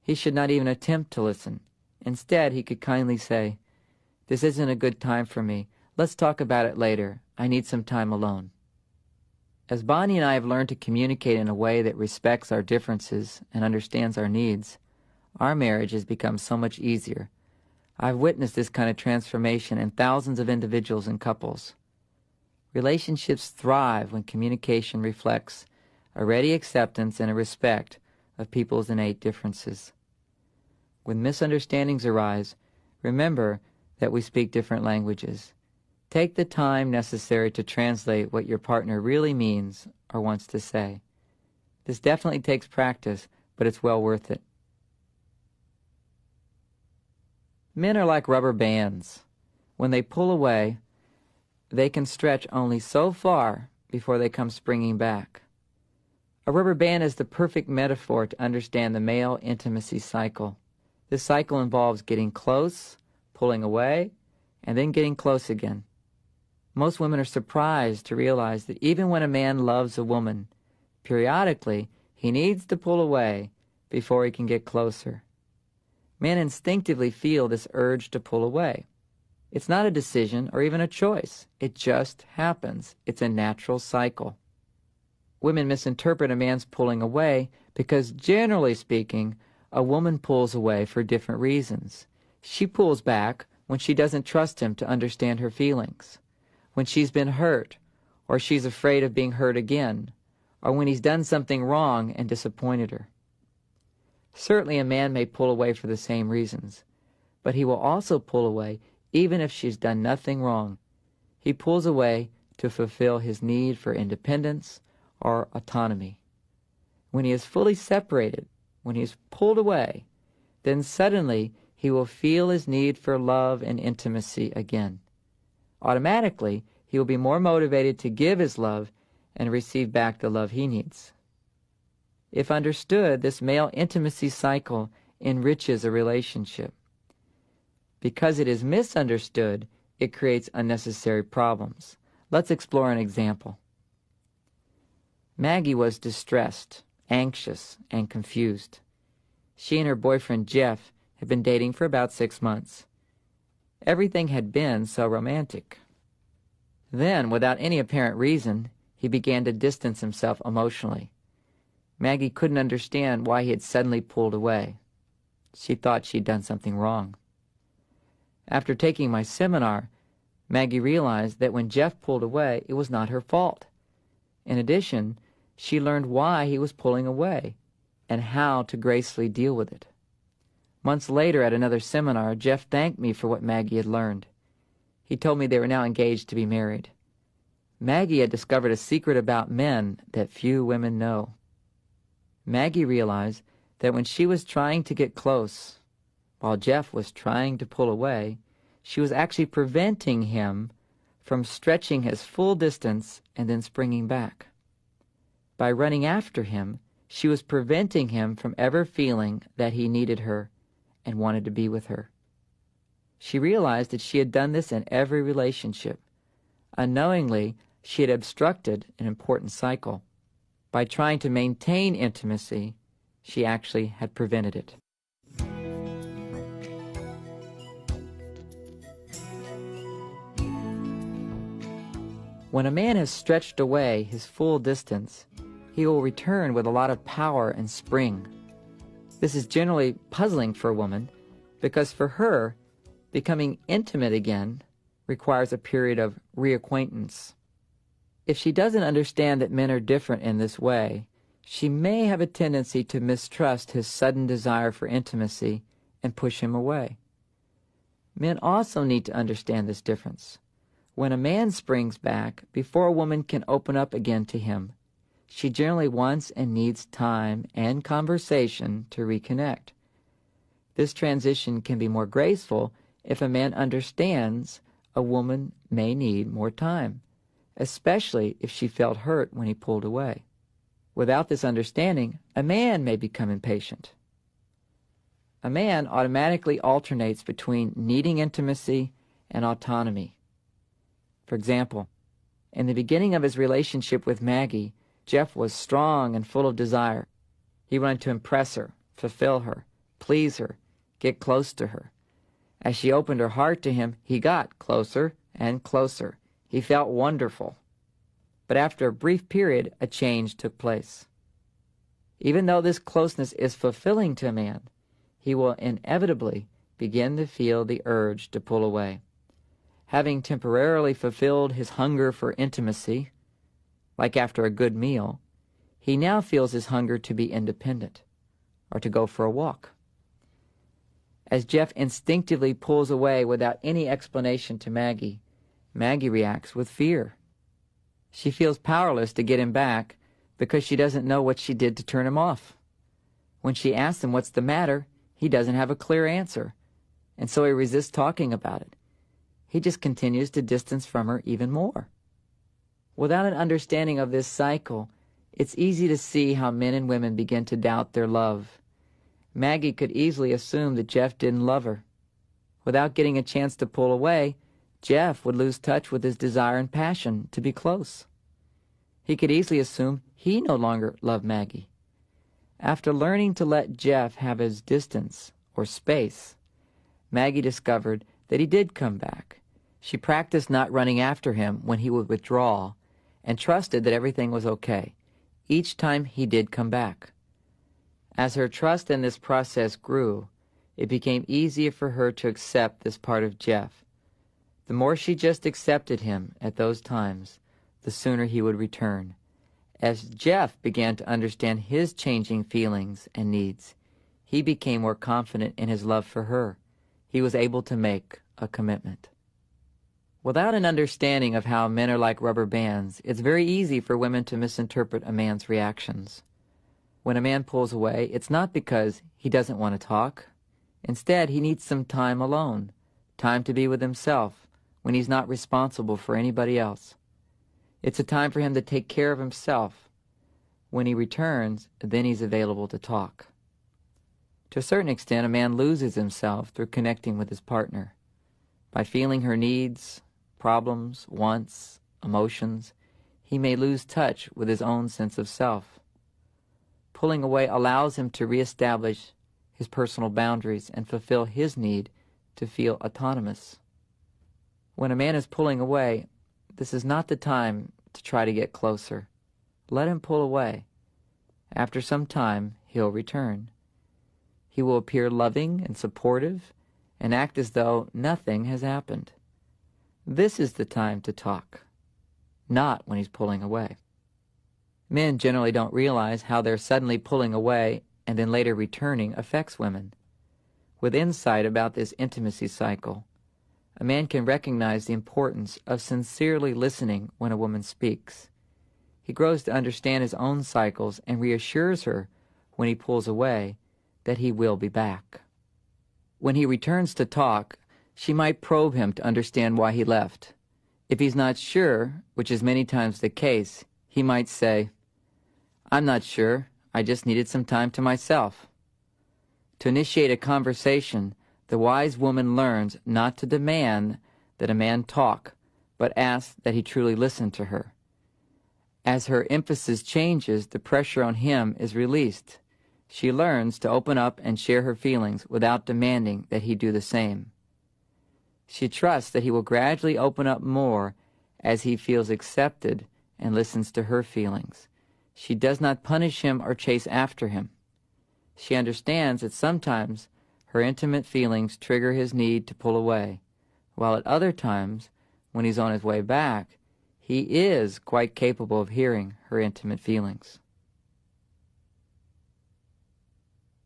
he should not even attempt to listen. Instead, he could kindly say, "This isn't a good time for me. Let's talk about it later. I need some time alone." As Bonnie and I have learned to communicate in a way that respects our differences and understands our needs, our marriage has become so much easier. I've witnessed this kind of transformation in thousands of individuals and couples. Relationships thrive when communication reflects a ready acceptance and a respect of people's innate differences. When misunderstandings arise, remember that we speak different languages. Take the time necessary to translate what your partner really means or wants to say. This definitely takes practice, but it's well worth it. Men are like rubber bands. When they pull away, they can stretch only so far before they come springing back. A rubber band is the perfect metaphor to understand the male intimacy cycle. This cycle involves getting close, pulling away, and then getting close again. Most women are surprised to realize that even when a man loves a woman, periodically he needs to pull away before he can get closer. Men instinctively feel this urge to pull away. It's not a decision or even a choice. It just happens. It's a natural cycle. Women misinterpret a man's pulling away because, generally speaking, a woman pulls away for different reasons. She pulls back when she doesn't trust him to understand her feelings, when she's been hurt, or she's afraid of being hurt again, or when he's done something wrong and disappointed her. Certainly a man may pull away for the same reasons, but he will also pull away even if she's done nothing wrong. He pulls away to fulfill his need for independence or autonomy. When he is fully separated, when he is pulled away, then suddenly he will feel his need for love and intimacy again. Automatically, he will be more motivated to give his love and receive back the love he needs. If understood, this male intimacy cycle enriches a relationship. Because it is misunderstood, it creates unnecessary problems. Let's explore an example. Maggie was distressed, anxious, and confused. She and her boyfriend Jeff had been dating for about 6 months. Everything had been so romantic. Then, without any apparent reason, he began to distance himself emotionally. Maggie couldn't understand why he had suddenly pulled away. She thought she'd done something wrong. After taking my seminar, Maggie realized that when Jeff pulled away, it was not her fault. In addition, she learned why he was pulling away and how to gracefully deal with it. Months later at another seminar, Jeff thanked me for what Maggie had learned. He told me they were now engaged to be married. Maggie had discovered a secret about men that few women know. Maggie realized that when she was trying to get close, while Jeff was trying to pull away, she was actually preventing him from stretching his full distance and then springing back. By running after him, she was preventing him from ever feeling that he needed her and wanted to be with her. She realized that she had done this in every relationship. Unknowingly, she had obstructed an important cycle. By trying to maintain intimacy, she actually had prevented it. When a man has stretched away his full distance, he will return with a lot of power and spring. This is generally puzzling for a woman because for her, becoming intimate again requires a period of reacquaintance. If she doesn't understand that men are different in this way, she may have a tendency to mistrust his sudden desire for intimacy and push him away. Men also need to understand this difference. When a man springs back before a woman can open up again to him, she generally wants and needs time and conversation to reconnect. This transition can be more graceful if a man understands a woman may need more time, especially if she felt hurt when he pulled away. Without this understanding, a man may become impatient. A man automatically alternates between needing intimacy and autonomy. For example, in the beginning of his relationship with Maggie, Jeff was strong and full of desire. He wanted to impress her, fulfill her, please her, get close to her. As she opened her heart to him, he got closer and closer. He felt wonderful. But after a brief period, a change took place. Even though this closeness is fulfilling to a man, he will inevitably begin to feel the urge to pull away. Having temporarily fulfilled his hunger for intimacy, like after a good meal, he now feels his hunger to be independent or to go for a walk. As Jeff instinctively pulls away without any explanation to Maggie, Maggie reacts with fear. She feels powerless to get him back because she doesn't know what she did to turn him off. When she asks him what's the matter, he doesn't have a clear answer, and so he resists talking about it. He just continues to distance from her even more. Without an understanding of this cycle, it's easy to see how men and women begin to doubt their love. Maggie could easily assume that Jeff didn't love her. Without getting a chance to pull away, Jeff would lose touch with his desire and passion to be close. He could easily assume he no longer loved Maggie. After learning to let Jeff have his distance or space, Maggie discovered that he did come back. She practiced not running after him when he would withdraw and trusted that everything was okay each time he did come back. As her trust in this process grew, it became easier for her to accept this part of Jeff. The more she just accepted him at those times, the sooner he would return. As Jeff began to understand his changing feelings and needs, he became more confident in his love for her. He was able to make a commitment. Without an understanding of how men are like rubber bands, it's very easy for women to misinterpret a man's reactions. When a man pulls away, it's not because he doesn't want to talk. Instead, he needs some time alone, time to be with himself, when he's not responsible for anybody else. It's a time for him to take care of himself. When he returns, then he's available to talk. To a certain extent, a man loses himself through connecting with his partner. By feeling her needs, problems, wants, emotions, he may lose touch with his own sense of self. Pulling away allows him to reestablish his personal boundaries and fulfill his need to feel autonomous. When a man is pulling away, this is not the time to try to get closer. Let him pull away. After some time, he'll return. He will appear loving and supportive and act as though nothing has happened. This is the time to talk, not when he's pulling away. Men generally don't realize how their suddenly pulling away and then later returning affects women. With insight about this intimacy cycle, a man can recognize the importance of sincerely listening when a woman speaks. He grows to understand his own cycles and reassures her when he pulls away that he will be back. When he returns to talk, she might probe him to understand why he left. If he's not sure, which is many times the case, he might say, "I'm not sure, I just needed some time to myself." To initiate a conversation, the wise woman learns not to demand that a man talk, but asks that he truly listen to her. As her emphasis changes, the pressure on him is released. She learns to open up and share her feelings without demanding that he do the same. She trusts that he will gradually open up more as he feels accepted and listens to her feelings. She does not punish him or chase after him. She understands that sometimes her intimate feelings trigger his need to pull away, while at other times, when he's on his way back, he is quite capable of hearing her intimate feelings.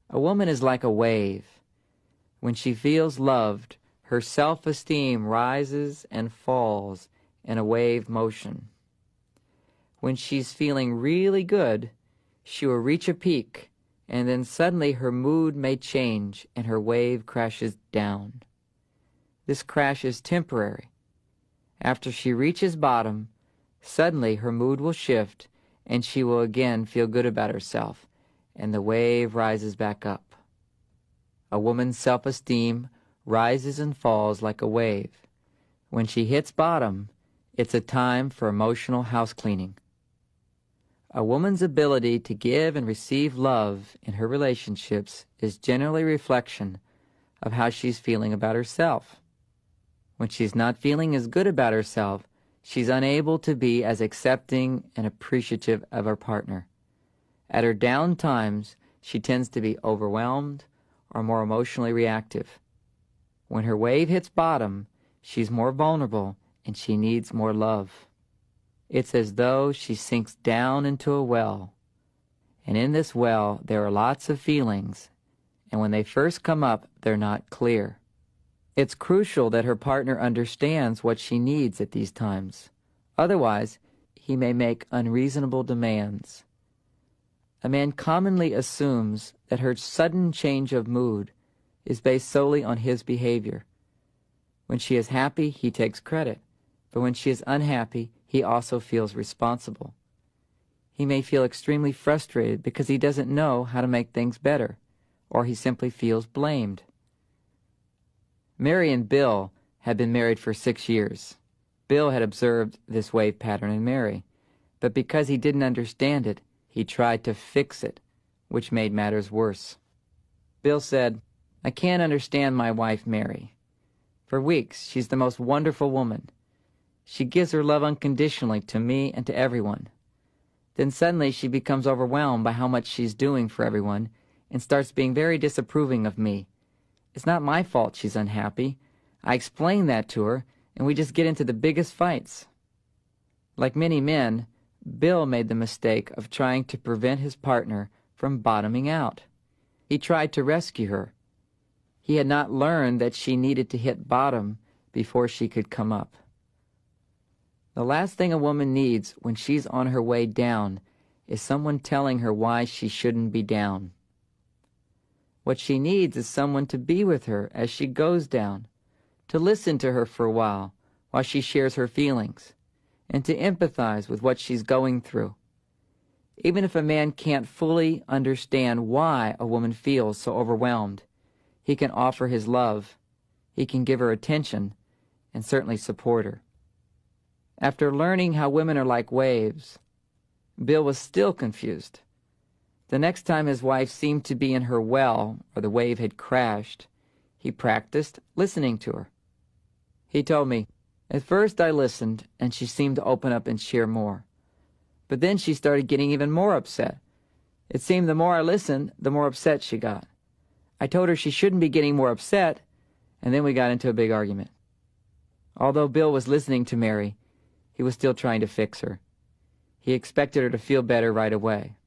A woman is like a wave. When she feels loved, her self-esteem rises and falls in a wave motion. When she's feeling really good, she will reach a peak, and then suddenly her mood may change and her wave crashes down. This crash is temporary. After she reaches bottom, suddenly her mood will shift and she will again feel good about herself, and the wave rises back up. A woman's self-esteem rises and falls like a wave. When she hits bottom, it's a time for emotional house cleaning. A woman's ability to give and receive love in her relationships is generally a reflection of how she's feeling about herself. When she's not feeling as good about herself, she's unable to be as accepting and appreciative of her partner. At her down times, she tends to be overwhelmed or more emotionally reactive. When her wave hits bottom, she's more vulnerable and she needs more love. It's as though she sinks down into a well, and in this well there are lots of feelings, and when they first come up, they're not clear. It's crucial that her partner understands what she needs at these times. Otherwise, he may make unreasonable demands. A man commonly assumes that her sudden change of mood is based solely on his behavior. When she is happy, he takes credit, but when she is unhappy, he also feels responsible. He may feel extremely frustrated because he doesn't know how to make things better, or he simply feels blamed. Mary and Bill had been married for 6 years. Bill had observed this wave pattern in Mary, but because he didn't understand it, he tried to fix it, which made matters worse. Bill said, "I can't understand my wife, Mary. For weeks, she's the most wonderful woman. She gives her love unconditionally to me and to everyone. Then suddenly she becomes overwhelmed by how much she's doing for everyone and starts being very disapproving of me. It's not my fault she's unhappy. I explain that to her, and we just get into the biggest fights." Like many men, Bill made the mistake of trying to prevent his partner from bottoming out. He tried to rescue her. He had not learned that she needed to hit bottom before she could come up. The last thing a woman needs when she's on her way down is someone telling her why she shouldn't be down. What she needs is someone to be with her as she goes down, to listen to her for a while she shares her feelings, and to empathize with what she's going through. Even if a man can't fully understand why a woman feels so overwhelmed, he can offer his love, he can give her attention, and certainly support her. After learning how women are like waves, Bill was still confused. The next time his wife seemed to be in her well or the wave had crashed, he practiced listening to her. He told me, "At first I listened and she seemed to open up and share more. But then she started getting even more upset. It seemed the more I listened, the more upset she got. I told her she shouldn't be getting more upset, and then we got into a big argument." Although Bill was listening to Mary, he was still trying to fix her. He expected her to feel better right away.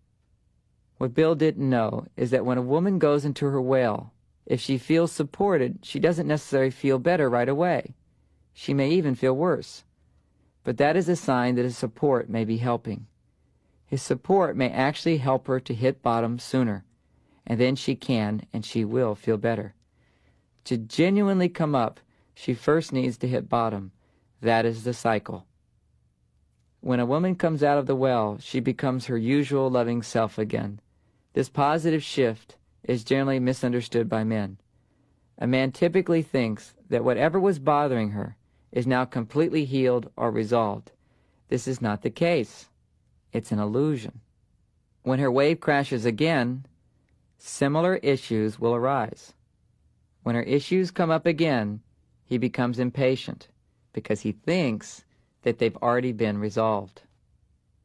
What Bill didn't know is that when a woman goes into her well, if she feels supported, she doesn't necessarily feel better right away. She may even feel worse. But that is a sign that his support may be helping. His support may actually help her to hit bottom sooner, and then she can and she will feel better. To genuinely come up, she first needs to hit bottom. That is the cycle. When a woman comes out of the well, she becomes her usual loving self again. This positive shift is generally misunderstood by men. A man typically thinks that whatever was bothering her is now completely healed or resolved. This is not the case. It's an illusion. When her wave crashes again, similar issues will arise. When her issues come up again, he becomes impatient because he thinks that they've already been resolved.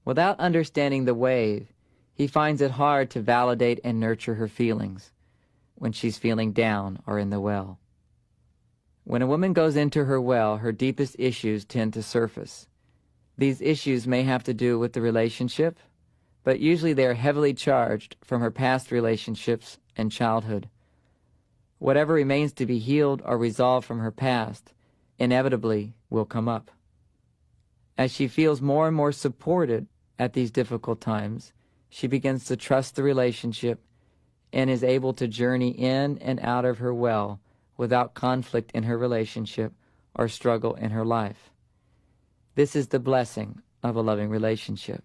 Without understanding the wave, he finds it hard to validate and nurture her feelings when she's feeling down or in the well. When a woman goes into her well, her deepest issues tend to surface. These issues may have to do with the relationship, but usually they are heavily charged from her past relationships and childhood. Whatever remains to be healed or resolved from her past inevitably will come up. As she feels more and more supported at these difficult times, she begins to trust the relationship and is able to journey in and out of her well without conflict in her relationship or struggle in her life. This is the blessing of a loving relationship.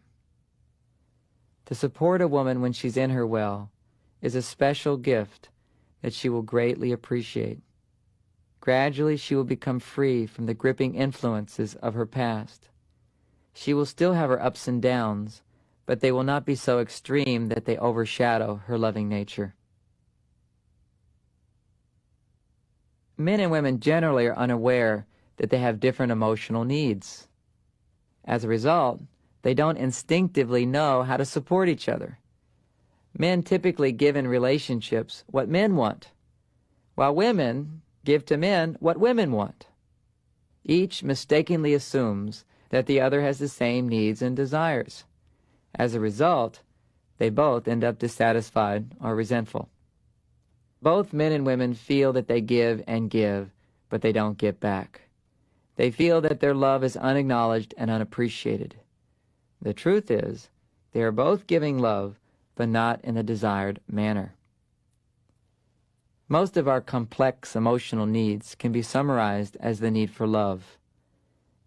To support a woman when she's in her well is a special gift that she will greatly appreciate. Gradually, she will become free from the gripping influences of her past. She will still have her ups and downs, but they will not be so extreme that they overshadow her loving nature. Men and women generally are unaware that they have different emotional needs. As a result, they don't instinctively know how to support each other. Men typically give in relationships what men want, while women give to men what women want. Each mistakenly assumes that the other has the same needs and desires. As a result, they both end up dissatisfied or resentful. Both men and women feel that they give, but they don't get back. They feel that their love is unacknowledged and unappreciated. The truth is, they are both giving love, but not in the desired manner. Most of our complex emotional needs can be summarized as the need for love.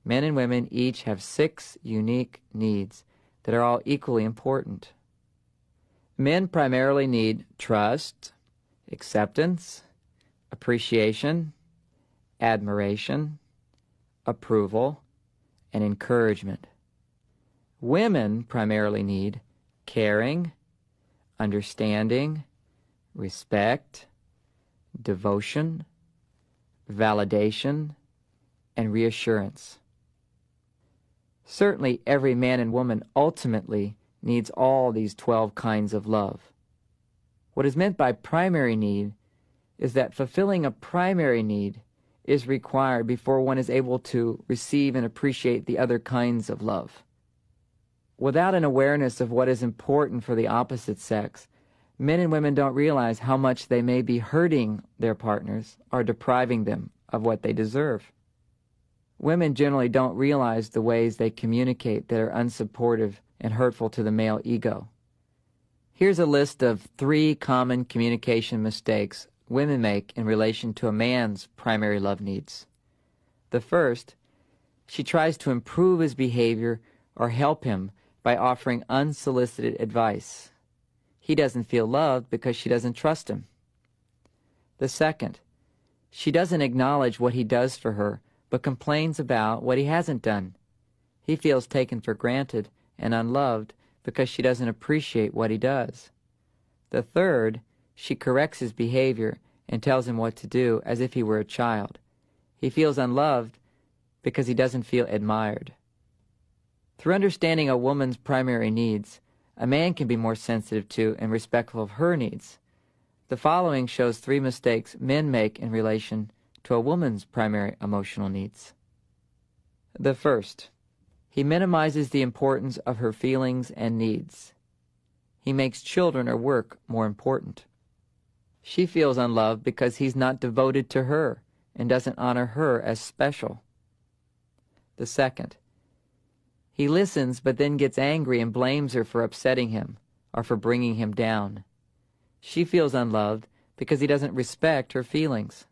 Men and women each have 6 unique needs that are all equally important. Men primarily need trust, acceptance, appreciation, admiration, approval, and encouragement. Women primarily need caring, understanding, respect, devotion, validation, and reassurance. Certainly, every man and woman ultimately needs all these 12 kinds of love. What is meant by primary need is that fulfilling a primary need is required before one is able to receive and appreciate the other kinds of love. Without an awareness of what is important for the opposite sex, Men and women don't realize how much they may be hurting their partners or depriving them of what they deserve. Women generally don't realize the ways they communicate that are unsupportive and hurtful to the male ego. Here's a list of 3 common communication mistakes women make in relation to a man's primary love needs. The first, she tries to improve his behavior or help him by offering unsolicited advice. He doesn't feel loved because she doesn't trust him. The second, she doesn't acknowledge what he does for her, but complains about what he hasn't done. He feels taken for granted and unloved because she doesn't appreciate what he does. The third, she corrects his behavior and tells him what to do as if he were a child. He feels unloved because he doesn't feel admired. Through understanding a woman's primary needs, a man can be more sensitive to and respectful of her needs. The following shows 3 mistakes men make in relation to a woman's primary emotional needs. The first, he minimizes the importance of her feelings and needs. He makes children or work more important. She feels unloved because he's not devoted to her and doesn't honor her as special. The second, he listens but then gets angry and blames her for upsetting him or for bringing him down. She feels unloved because he doesn't respect her feelings.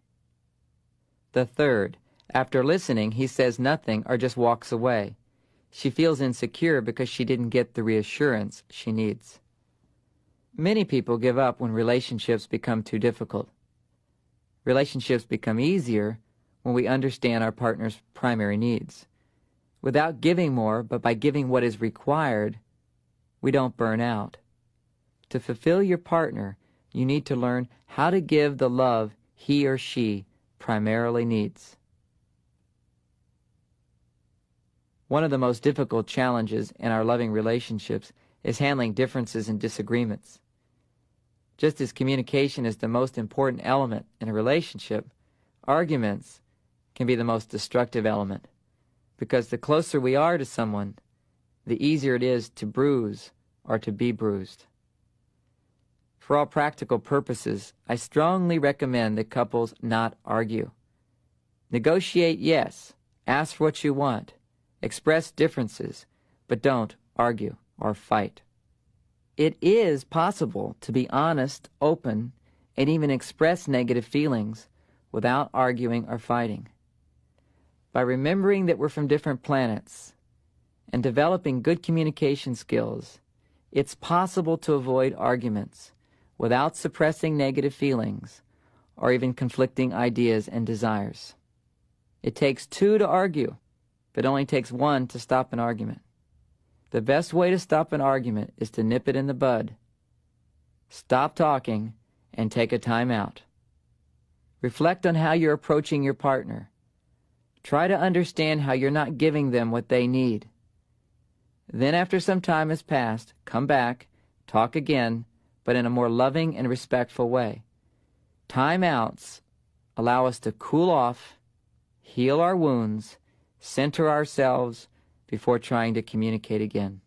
The third, after listening, he says nothing or just walks away. She feels insecure because she didn't get the reassurance she needs. Many people give up when relationships become too difficult. Relationships become easier when we understand our partner's primary needs. Without giving more, but by giving what is required, we don't burn out. To fulfill your partner, you need to learn how to give the love he or she primarily needs. One of the most difficult challenges in our loving relationships is handling differences and disagreements. Just as communication is the most important element in a relationship, arguments can be the most destructive element, because the closer we are to someone, the easier it is to bruise or to be bruised. For all practical purposes, I strongly recommend that couples not argue. Negotiate, yes. Ask for what you want. Express differences, but don't argue or fight. It is possible to be honest, open, and even express negative feelings without arguing or fighting. By remembering that we're from different planets and developing good communication skills, it's possible to avoid arguments without suppressing negative feelings or even conflicting ideas and desires. It takes 2 to argue, but it only takes 1 to stop an argument. The best way to stop an argument is to nip it in the bud. Stop talking and take a time out. Reflect on how you're approaching your partner. Try to understand how you're not giving them what they need. Then after some time has passed, come back, talk again, but in a more loving and respectful way. Time-outs allow us to cool off, heal our wounds, center ourselves before trying to communicate again.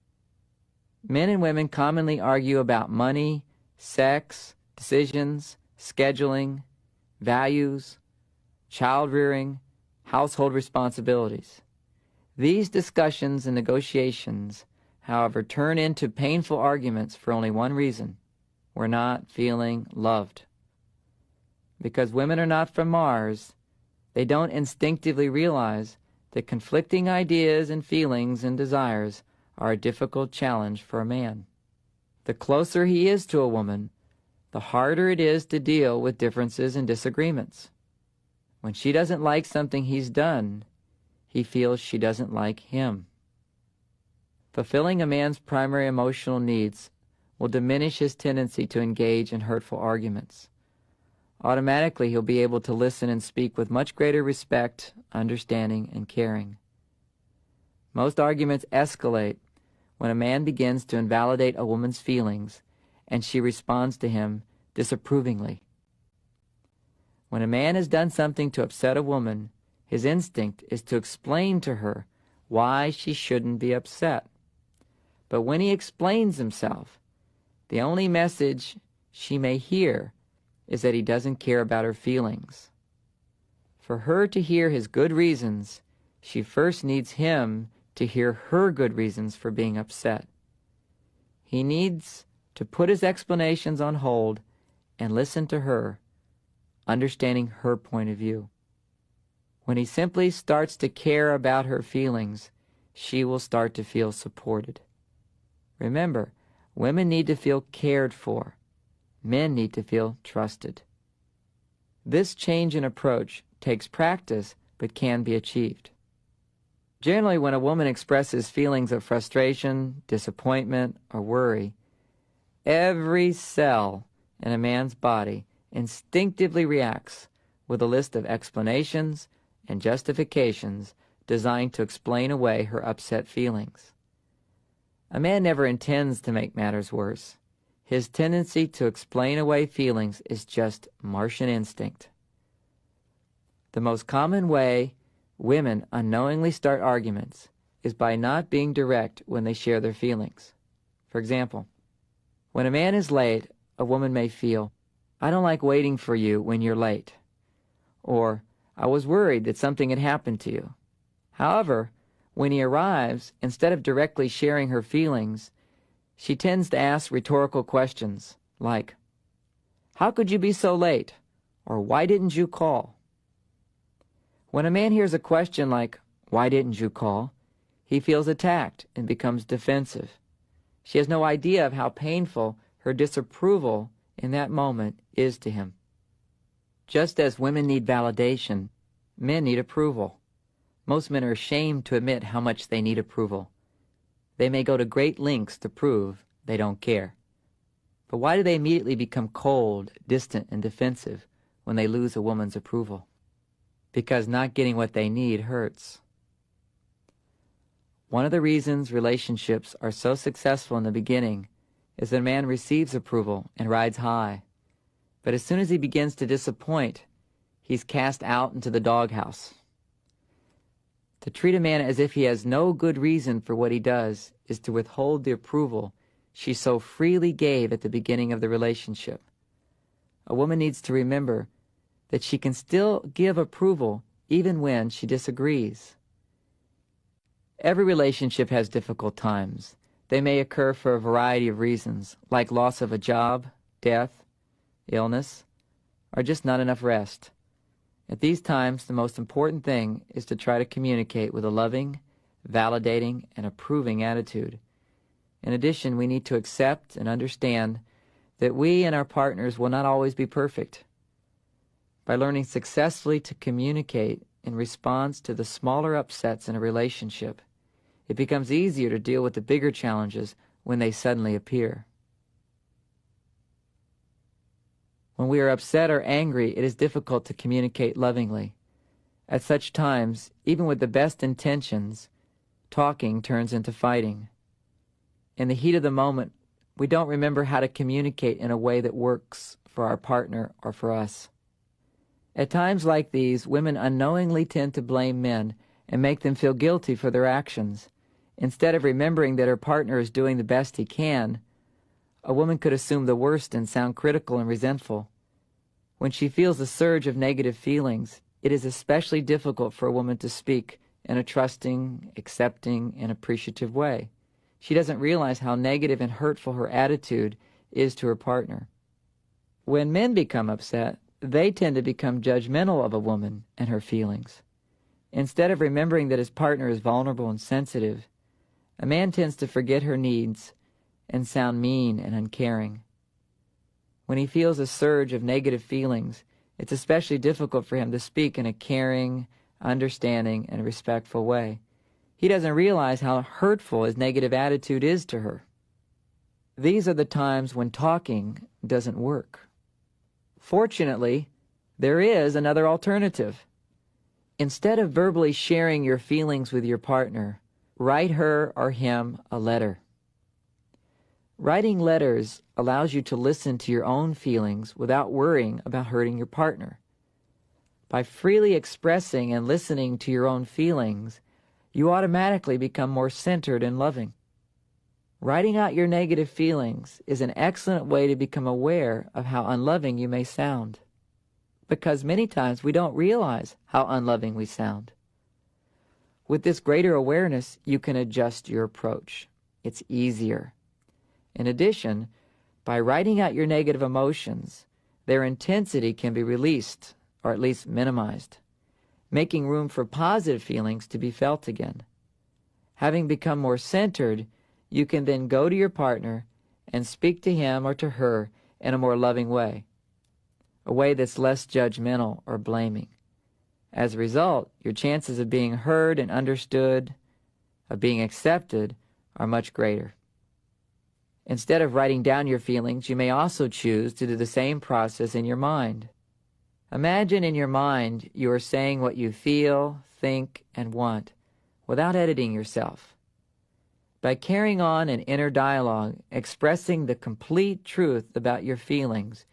Men and women commonly argue about money, sex, decisions, scheduling, values, child rearing, household responsibilities. These discussions and negotiations, however, turn into painful arguments for only one reason: we're not feeling loved. Because women are not from Mars, they don't instinctively realize that conflicting ideas and feelings and desires are a difficult challenge for a man. The closer he is to a woman, the harder it is to deal with differences and disagreements. When she doesn't like something he's done, he feels she doesn't like him. Fulfilling a man's primary emotional needs will diminish his tendency to engage in hurtful arguments. Automatically, he'll be able to listen and speak with much greater respect, understanding, and caring. Most arguments escalate when a man begins to invalidate a woman's feelings and she responds to him disapprovingly. When a man has done something to upset a woman, his instinct is to explain to her why she shouldn't be upset. But when he explains himself, the only message she may hear is that he doesn't care about her feelings. For her to hear his good reasons, she first needs him to hear her good reasons for being upset. He needs to put his explanations on hold and listen to her, understanding her point of view. When he simply starts to care about her feelings, she will start to feel supported. Remember, women need to feel cared for. Men need to feel trusted. This change in approach takes practice but can be achieved. Generally, when a woman expresses feelings of frustration, disappointment, or worry, every cell in a man's body instinctively reacts with a list of explanations and justifications designed to explain away her upset feelings. A man never intends to make matters worse. His tendency to explain away feelings is just Martian instinct. The most common way women unknowingly start arguments is by not being direct when they share their feelings. For example, when a man is late, a woman may feel, "I don't like waiting for you when you're late," or "I was worried that something had happened to you." However, when he arrives, instead of directly sharing her feelings, she tends to ask rhetorical questions like, "How could you be so late?" or "Why didn't you call?" When a man hears a question like, "Why didn't you call?" he feels attacked and becomes defensive. She has no idea of how painful her disapproval in that moment is to him. Just as women need validation, men need approval. Most men are ashamed to admit how much they need approval. They may go to great lengths to prove they don't care. But why do they immediately become cold, distant, and defensive when they lose a woman's approval? Because not getting what they need hurts. One of the reasons relationships are so successful in the beginning is that a man receives approval and rides high. But as soon as he begins to disappoint, he's cast out into the doghouse. To treat a man as if he has no good reason for what he does is to withhold the approval she so freely gave at the beginning of the relationship. A woman needs to remember that she can still give approval even when she disagrees. Every relationship has difficult times. They may occur for a variety of reasons, like loss of a job, death, illness, or just not enough rest. At these times, the most important thing is to try to communicate with a loving, validating, and approving attitude. In addition, we need to accept and understand that we and our partners will not always be perfect. By learning successfully to communicate in response to the smaller upsets in a relationship, it becomes easier to deal with the bigger challenges when they suddenly appear. When we are upset or angry, it is difficult to communicate lovingly. At such times, even with the best intentions, talking turns into fighting. In the heat of the moment, we don't remember how to communicate in a way that works for our partner or for us. At times like these, women unknowingly tend to blame men and make them feel guilty for their actions. Instead of remembering that her partner is doing the best he can, a woman could assume the worst and sound critical and resentful. When she feels a surge of negative feelings, it is especially difficult for a woman to speak in a trusting, accepting, and appreciative way. She doesn't realize how negative and hurtful her attitude is to her partner. When men become upset, they tend to become judgmental of a woman and her feelings. Instead of remembering that his partner is vulnerable and sensitive, a man tends to forget her needs and sound mean and uncaring. When he feels a surge of negative feelings, it's especially difficult for him to speak in a caring, understanding, and respectful way. He doesn't realize how hurtful his negative attitude is to her. These are the times when talking doesn't work. Fortunately, there is another alternative. Instead of verbally sharing your feelings with your partner, write her or him a letter. Writing letters allows you to listen to your own feelings without worrying about hurting your partner. By freely expressing and listening to your own feelings, you automatically become more centered and loving. Writing out your negative feelings is an excellent way to become aware of how unloving you may sound, because many times we don't realize how unloving we sound. With this greater awareness, you can adjust your approach. It's easier. In addition, by writing out your negative emotions, their intensity can be released, or at least minimized, making room for positive feelings to be felt again. Having become more centered, you can then go to your partner and speak to him or to her in a more loving way, a way that's less judgmental or blaming. As a result, your chances of being heard and understood, of being accepted, are much greater. Instead of writing down your feelings, you may also choose to do the same process in your mind. Imagine in your mind you are saying what you feel, think, and want without editing yourself. By carrying on an inner dialogue, expressing the complete truth about your feelings,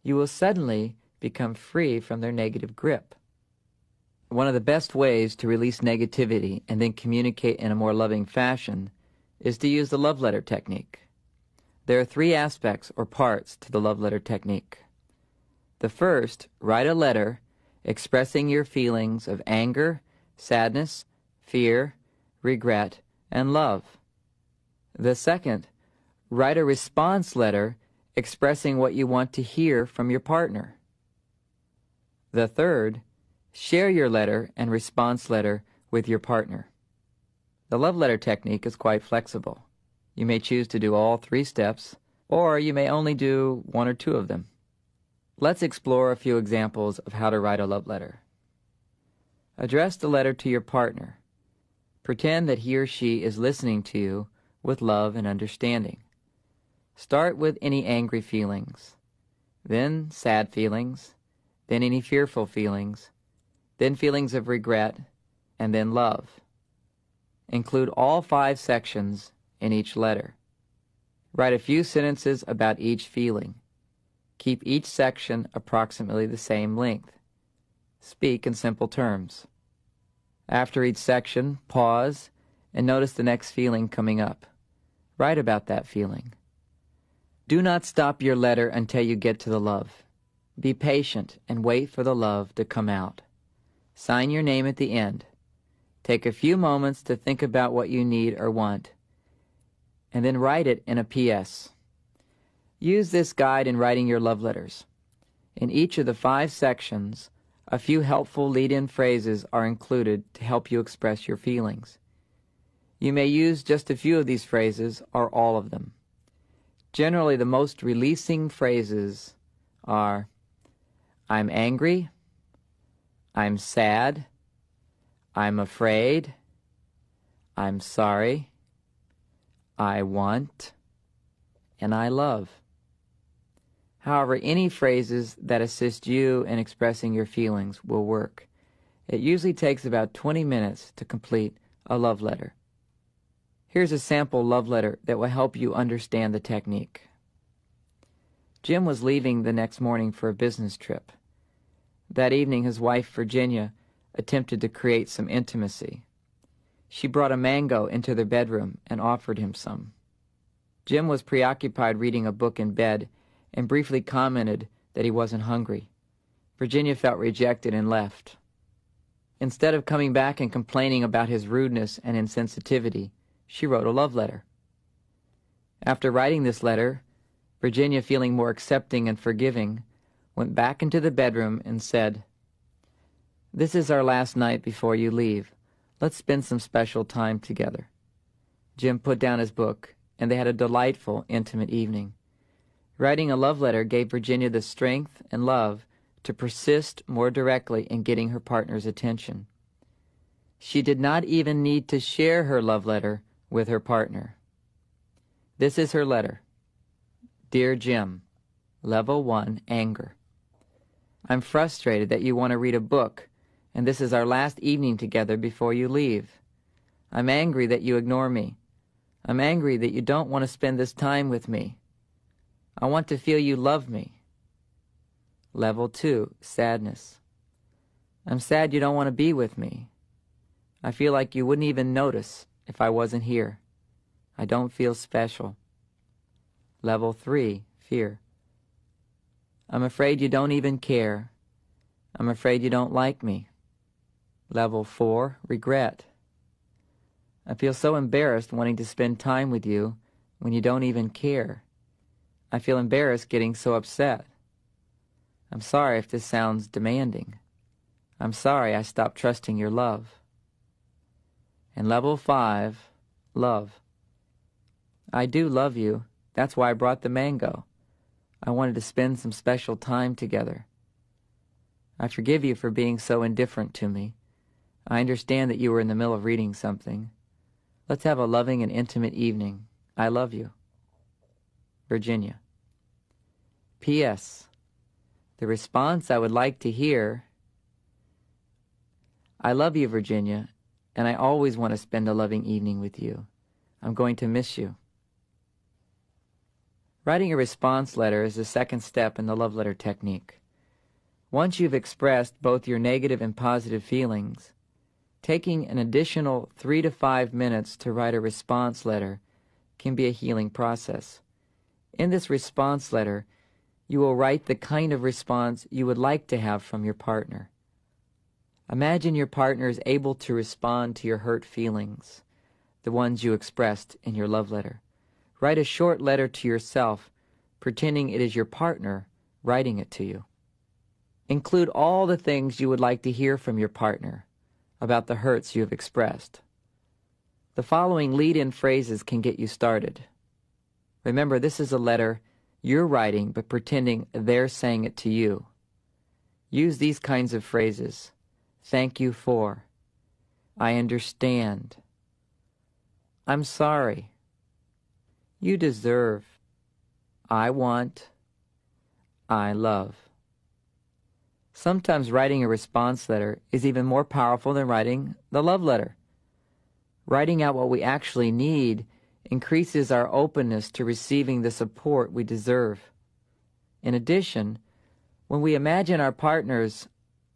you will suddenly become free from their negative grip. One of the best ways to release negativity and then communicate in a more loving fashion is to use the love letter technique. There are 3 aspects or parts to the love letter technique. The first, write a letter expressing your feelings of anger, sadness, fear, regret, and love. The second, write a response letter expressing what you want to hear from your partner. The third, share your letter and response letter with your partner. The love letter technique is quite flexible. You may choose to do all 3 steps, or you may only do 1 or 2 of them. Let's explore a few examples of how to write a love letter. Address the letter to your partner. Pretend that he or she is listening to you with love and understanding. Start with any angry feelings, then sad feelings, then any fearful feelings, then feelings of regret, and then love. Include all 5 sections in each letter. Write a few sentences about each feeling. Keep each section approximately the same length. Speak in simple terms. After each section, pause and notice the next feeling coming up. Write about that feeling. Do not stop your letter until you get to the love. Be patient and wait for the love to come out. Sign your name at the end. Take a few moments to think about what you need or want, and then write it in a PS. Use this guide in writing your love letters. In each of the 5 sections, a few helpful lead-in phrases are included to help you express your feelings. You may use just a few of these phrases or all of them. Generally, the most releasing phrases are, I'm angry, I'm sad, I'm afraid, I'm sorry, I want, and I love. However, any phrases that assist you in expressing your feelings will work. It usually takes about 20 minutes to complete a love letter. Here's a sample love letter that will help you understand the technique. Jim was leaving the next morning for a business trip. That evening, his wife, Virginia, attempted to create some intimacy. She brought a mango into their bedroom and offered him some. Jim was preoccupied reading a book in bed and briefly commented that he wasn't hungry. Virginia felt rejected and left. Instead of coming back and complaining about his rudeness and insensitivity, she wrote a love letter. After writing this letter, Virginia, feeling more accepting and forgiving, went back into the bedroom and said, "This is our last night before you leave. Let's spend some special time together." Jim put down his book, and they had a delightful, intimate evening. Writing a love letter gave Virginia the strength and love to persist more directly in getting her partner's attention. She did not even need to share her love letter with her partner. This is her letter. Dear Jim, Level 1, Anger. I'm frustrated that you want to read a book, and this is our last evening together before you leave. I'm angry that you ignore me. I'm angry that you don't want to spend this time with me. I want to feel you love me. Level 2, Sadness. I'm sad you don't want to be with me. I feel like you wouldn't even notice if I wasn't here. I don't feel special. Level 3, fear. I'm afraid you don't even care. I'm afraid you don't like me. Level 4, regret. I feel so embarrassed wanting to spend time with you when you don't even care. I feel embarrassed getting so upset. I'm sorry if this sounds demanding. I'm sorry I stopped trusting your love. And level 5, love. I do love you. That's why I brought the mango. I wanted to spend some special time together. I forgive you for being so indifferent to me. I understand that you were in the middle of reading something. Let's have a loving and intimate evening. I love you. Virginia. P.S. The response I would like to hear: I love you, Virginia, and I always want to spend a loving evening with you. I'm going to miss you. Writing a response letter is the second step in the love letter technique. Once you've expressed both your negative and positive feelings, taking an additional 3 to 5 minutes to write a response letter can be a healing process. In this response letter, you will write the kind of response you would like to have from your partner. Imagine your partner is able to respond to your hurt feelings, the ones you expressed in your love letter. Write a short letter to yourself, pretending it is your partner writing it to you. Include all the things you would like to hear from your partner about the hurts you have expressed. The following lead-in phrases can get you started. Remember, this is a letter you're writing, but pretending they're saying it to you. Use these kinds of phrases. Thank you for. I understand. I'm sorry. You deserve. I want. I love. Sometimes writing a response letter is even more powerful than writing the love letter. Writing out what we actually need increases our openness to receiving the support we deserve. In addition, when we imagine our partners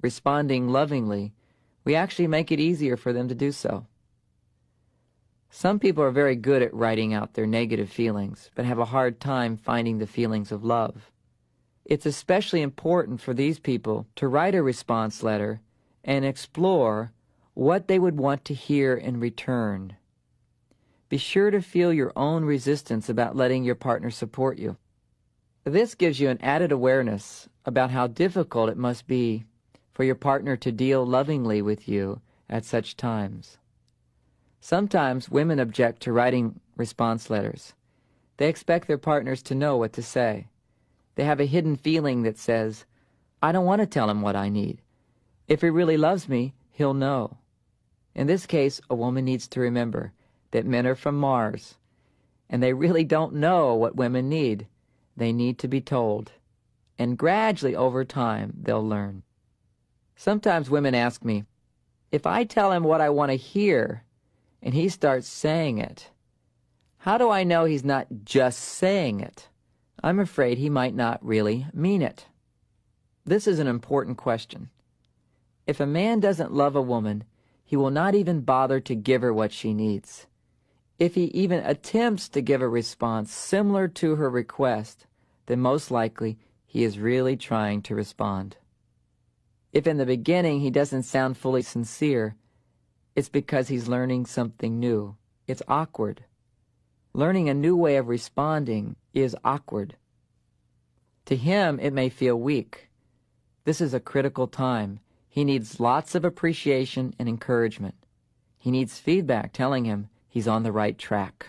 responding lovingly, we actually make it easier for them to do so. Some people are very good at writing out their negative feelings, but have a hard time finding the feelings of love. It's especially important for these people to write a response letter and explore what they would want to hear in return. Be sure to feel your own resistance about letting your partner support you. This gives you an added awareness about how difficult it must be for your partner to deal lovingly with you at such times. Sometimes women object to writing response letters. They expect their partners to know what to say. They have a hidden feeling that says, I don't want to tell him what I need. If he really loves me, he'll know. In this case, a woman needs to remember that men are from Mars, and they really don't know what women need. They need to be told. And gradually, over time, they'll learn. Sometimes women ask me, if I tell him what I want to hear, and he starts saying it, how do I know he's not just saying it? I'm afraid he might not really mean it. This is an important question. If a man doesn't love a woman, he will not even bother to give her what she needs. If he even attempts to give a response similar to her request, then most likely he is really trying to respond. If in the beginning he doesn't sound fully sincere, it's because he's learning something new. It's awkward. Learning a new way of responding is awkward. To him, it may feel weak. This is a critical time. He needs lots of appreciation and encouragement. He needs feedback telling him he's on the right track.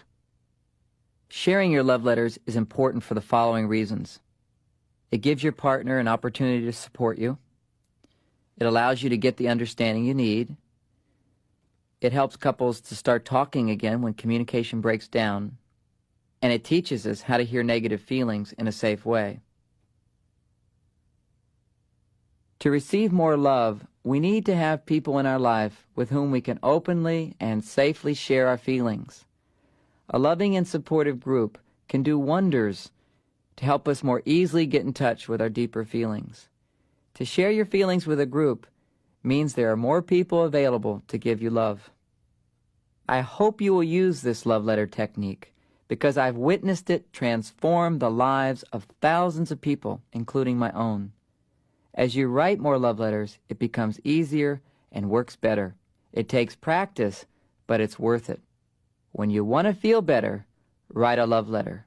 Sharing your love letters is important for the following reasons. It gives your partner an opportunity to support you. It allows you to get the understanding you need. It helps couples to start talking again when communication breaks down. And it teaches us how to hear negative feelings in a safe way. To receive more love, we need to have people in our life with whom we can openly and safely share our feelings. A loving and supportive group can do wonders to help us more easily get in touch with our deeper feelings. To share your feelings with a group means there are more people available to give you love. I hope you will use this love letter technique because I've witnessed it transform the lives of thousands of people, including my own. As you write more love letters, it becomes easier and works better. It takes practice, but it's worth it. When you want to feel better, write a love letter.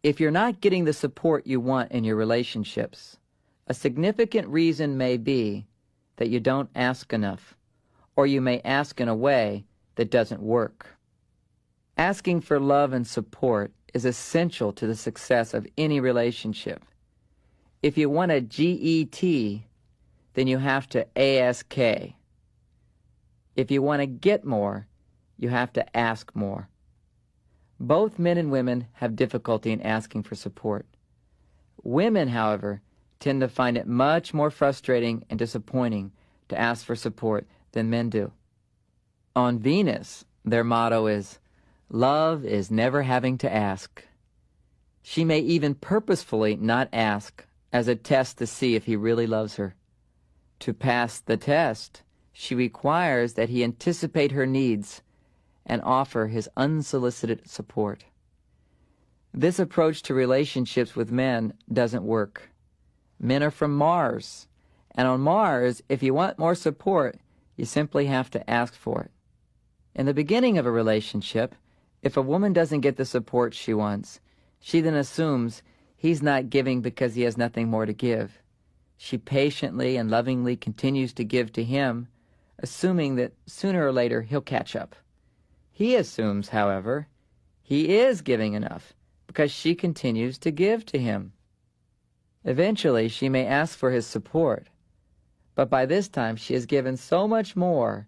If you're not getting the support you want in your relationships, a significant reason may be that you don't ask enough, or you may ask in a way that doesn't work. Asking for love and support is essential to the success of any relationship. If you want a GET, then you have to ASK. If you want to get more, you have to ask more. Both men and women have difficulty in asking for support. Women, however, tend to find it much more frustrating and disappointing to ask for support than men do. On Venus, their motto is, "Love is never having to ask." She may even purposefully not ask as a test to see if he really loves her. To pass the test, she requires that he anticipate her needs and offer his unsolicited support. This approach to relationships with men doesn't work. Men are from Mars, and on Mars, if you want more support, you simply have to ask for it. In the beginning of a relationship, if a woman doesn't get the support she wants, she then assumes he's not giving because he has nothing more to give. She patiently and lovingly continues to give to him, assuming that sooner or later he'll catch up. He assumes, however, he is giving enough because she continues to give to him. Eventually, she may ask for his support, but by this time she has given so much more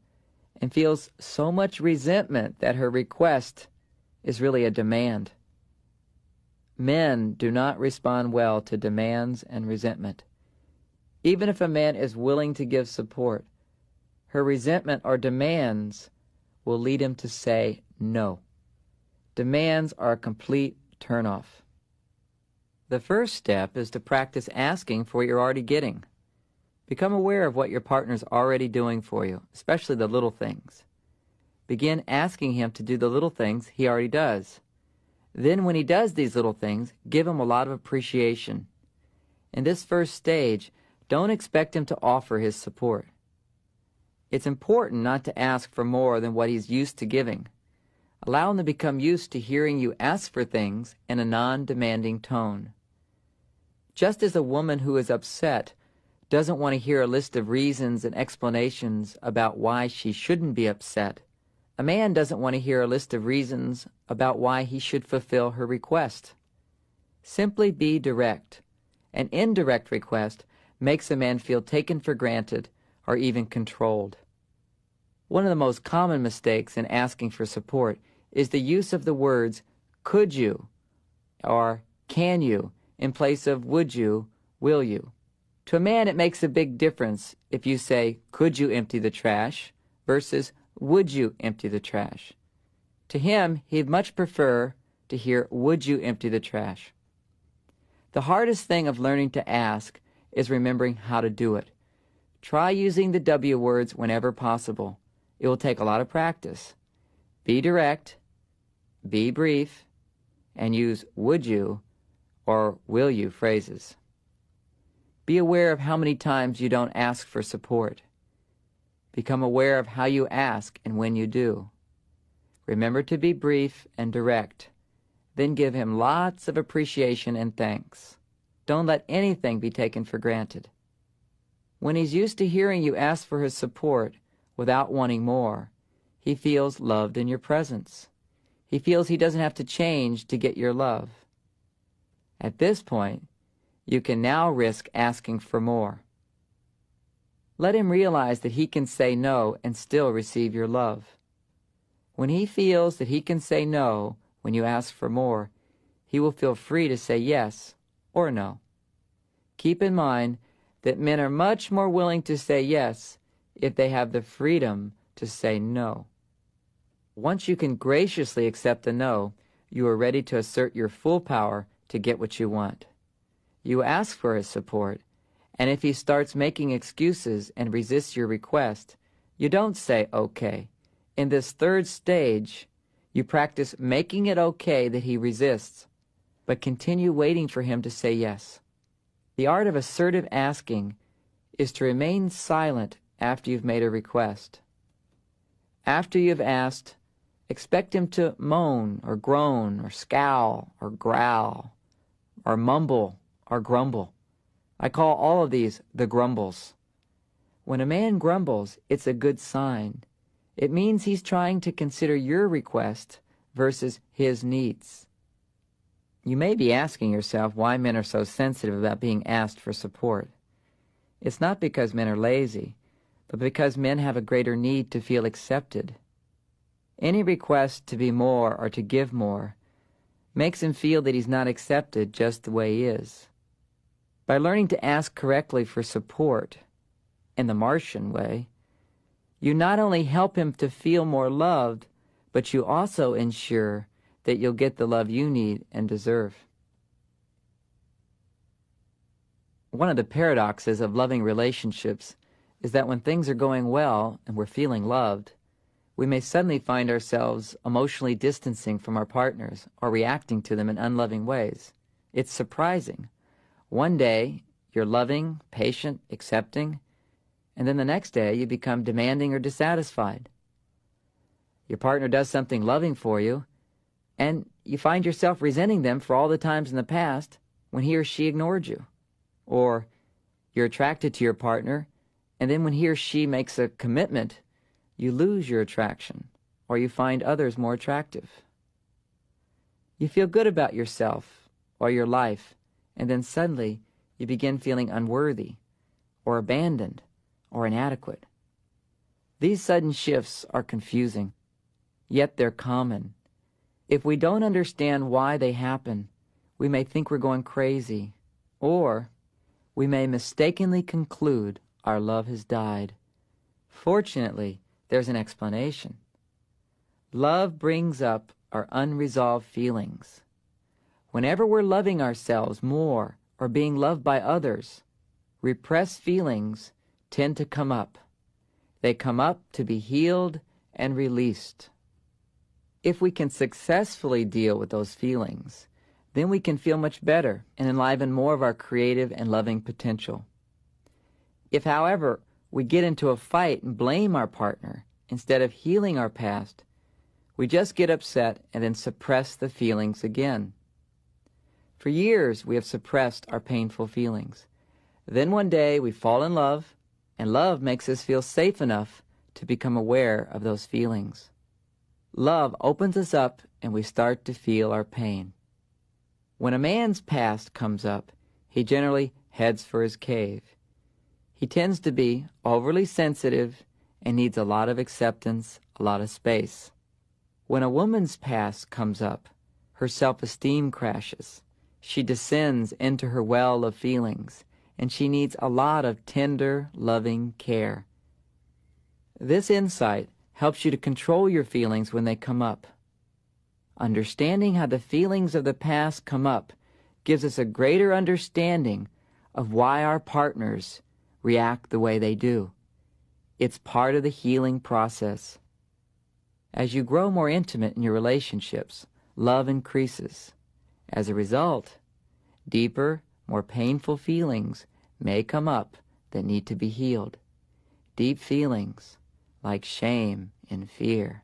and feels so much resentment that her request is really a demand. Men do not respond well to demands and resentment. Even if a man is willing to give support, her resentment or demands will lead him to say no. Demands are a complete turnoff. The first step is to practice asking for what you're already getting. Become aware of what your partner's already doing for you, especially the little things. Begin asking him to do the little things he already does. Then when he does these little things, give him a lot of appreciation. In this first stage, don't expect him to offer his support. It's important not to ask for more than what he's used to giving. Allow him to become used to hearing you ask for things in a non-demanding tone. Just as a woman who is upset doesn't want to hear a list of reasons and explanations about why she shouldn't be upset, a man doesn't want to hear a list of reasons about why he should fulfill her request. Simply be direct. An indirect request makes a man feel taken for granted or even controlled. One of the most common mistakes in asking for support is the use of the words "could you" or "can you" in place of "would you," "will you." To a man, it makes a big difference if you say, "Could you empty the trash?" versus "Would you empty the trash?" To him, he'd much prefer to hear, "Would you empty the trash?" The hardest thing of learning to ask is remembering how to do it. Try using the W words whenever possible. It will take a lot of practice. Be direct, be brief, and use "would you" or "will you" phrases. Be aware of how many times you don't ask for support. Become aware of how you ask and when you do. Remember to be brief and direct. Then give him lots of appreciation and thanks. Don't let anything be taken for granted. When he's used to hearing you ask for his support without wanting more, he feels loved in your presence. He feels he doesn't have to change to get your love. At this point, you can now risk asking for more. Let him realize that he can say no and still receive your love. When he feels that he can say no when you ask for more, he will feel free to say yes or no. Keep in mind that men are much more willing to say yes if they have the freedom to say no. Once you can graciously accept a no, you are ready to assert your full power to get what you want. You ask for his support, and if he starts making excuses and resists your request, You don't say okay. In this third stage, you practice making it okay that he resists, but continue waiting for him to say yes. The art of assertive asking is to remain silent after you've made a request. After you've asked, expect him to moan or groan or scowl or growl or mumble or grumble. I call all of these the grumbles. When a man grumbles, it's a good sign. It means he's trying to consider your request versus his needs. You may be asking yourself why men are so sensitive about being asked for support. It's not because men are lazy, but because men have a greater need to feel accepted. Any request to be more or to give more makes him feel that he's not accepted just the way he is. By learning to ask correctly for support, in the Martian way, you not only help him to feel more loved, but you also ensure that you'll get the love you need and deserve. One of the paradoxes of loving relationships is that when things are going well and we're feeling loved, we may suddenly find ourselves emotionally distancing from our partners or reacting to them in unloving ways. It's surprising. One day, you're loving, patient, accepting, and then the next day you become demanding or dissatisfied. Your partner does something loving for you, and you find yourself resenting them for all the times in the past when he or she ignored you. Or you're attracted to your partner, and then when he or she makes a commitment, you lose your attraction, or you find others more attractive. You feel good about yourself or your life, and then suddenly you begin feeling unworthy, or abandoned, or inadequate. These sudden shifts are confusing, yet they're common. If we don't understand why they happen, we may think we're going crazy, or we may mistakenly conclude our love has died. Fortunately, there's an explanation. Love brings up our unresolved feelings. Whenever we're loving ourselves more or being loved by others, repressed feelings tend to come up. They come up to be healed and released. If we can successfully deal with those feelings, then we can feel much better and enliven more of our creative and loving potential. If, however, we get into a fight and blame our partner instead of healing our past, we just get upset and then suppress the feelings again. For years, we have suppressed our painful feelings. Then one day, we fall in love, and love makes us feel safe enough to become aware of those feelings. Love opens us up, and we start to feel our pain. When a man's past comes up, he generally heads for his cave. He tends to be overly sensitive and needs a lot of acceptance, a lot of space. When a woman's past comes up, her self-esteem crashes. She descends into her well of feelings, and she needs a lot of tender, loving care. This insight helps you to control your feelings when they come up. Understanding how the feelings of the past come up gives us a greater understanding of why our partners react the way they do. It's part of the healing process. As you grow more intimate in your relationships, love increases. As a result, deeper, more painful feelings may come up that need to be healed. Deep feelings like shame and fear.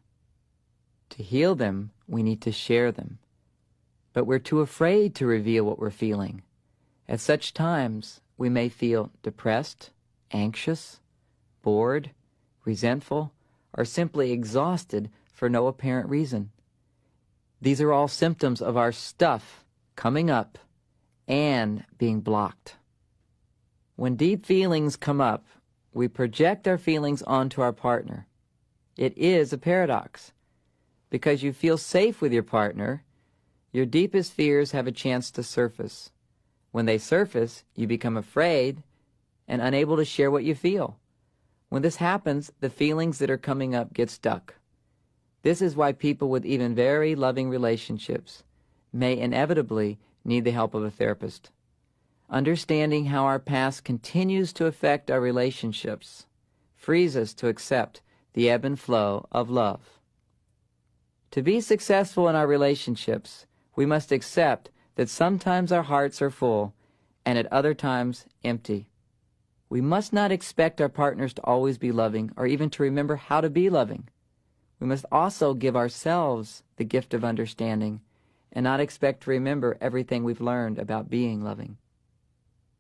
To heal them, we need to share them. But we're too afraid to reveal what we're feeling. At such times, we may feel depressed, anxious, bored, resentful, or simply exhausted for no apparent reason. These are all symptoms of our stuff coming up and being blocked. When deep feelings come up, we project our feelings onto our partner. It is a paradox. Because you feel safe with your partner, your deepest fears have a chance to surface. When they surface, you become afraid and unable to share what you feel. When this happens, the feelings that are coming up get stuck. This is why people with even very loving relationships may inevitably need the help of a therapist. Understanding how our past continues to affect our relationships frees us to accept the ebb and flow of love. To be successful in our relationships, we must accept that sometimes our hearts are full and at other times empty. We must not expect our partners to always be loving or even to remember how to be loving. We must also give ourselves the gift of understanding and not expect to remember everything we've learned about being loving.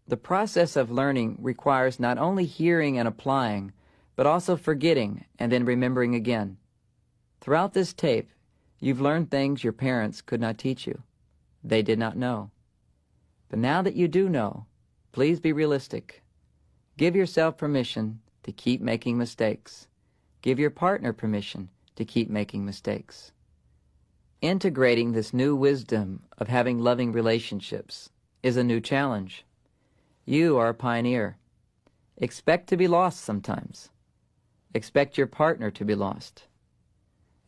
The process of learning requires not only hearing and applying, but also forgetting and then remembering again. Throughout this tape, you've learned things your parents could not teach you. They did not know. But now that you do know, please be realistic. Give yourself permission to keep making mistakes. Give your partner permission to keep making mistakes. Integrating this new wisdom of having loving relationships is a new challenge. You are a pioneer. Expect to be lost sometimes. Expect your partner to be lost.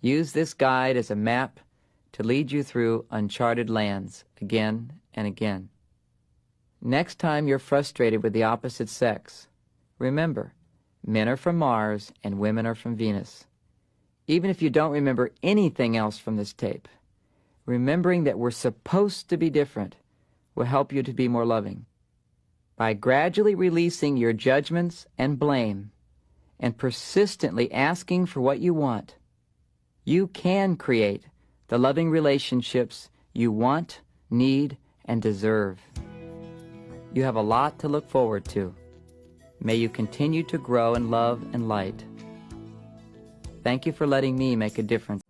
Use this guide as a map to lead you through uncharted lands again and again. Next time you're frustrated with the opposite sex, remember, men are from Mars and women are from Venus. Even if you don't remember anything else from this tape, remembering that we're supposed to be different will help you to be more loving. By gradually releasing your judgments and blame and persistently asking for what you want, you can create the loving relationships you want, need, and deserve. You have a lot to look forward to. May you continue to grow in love and light. Thank you for letting me make a difference.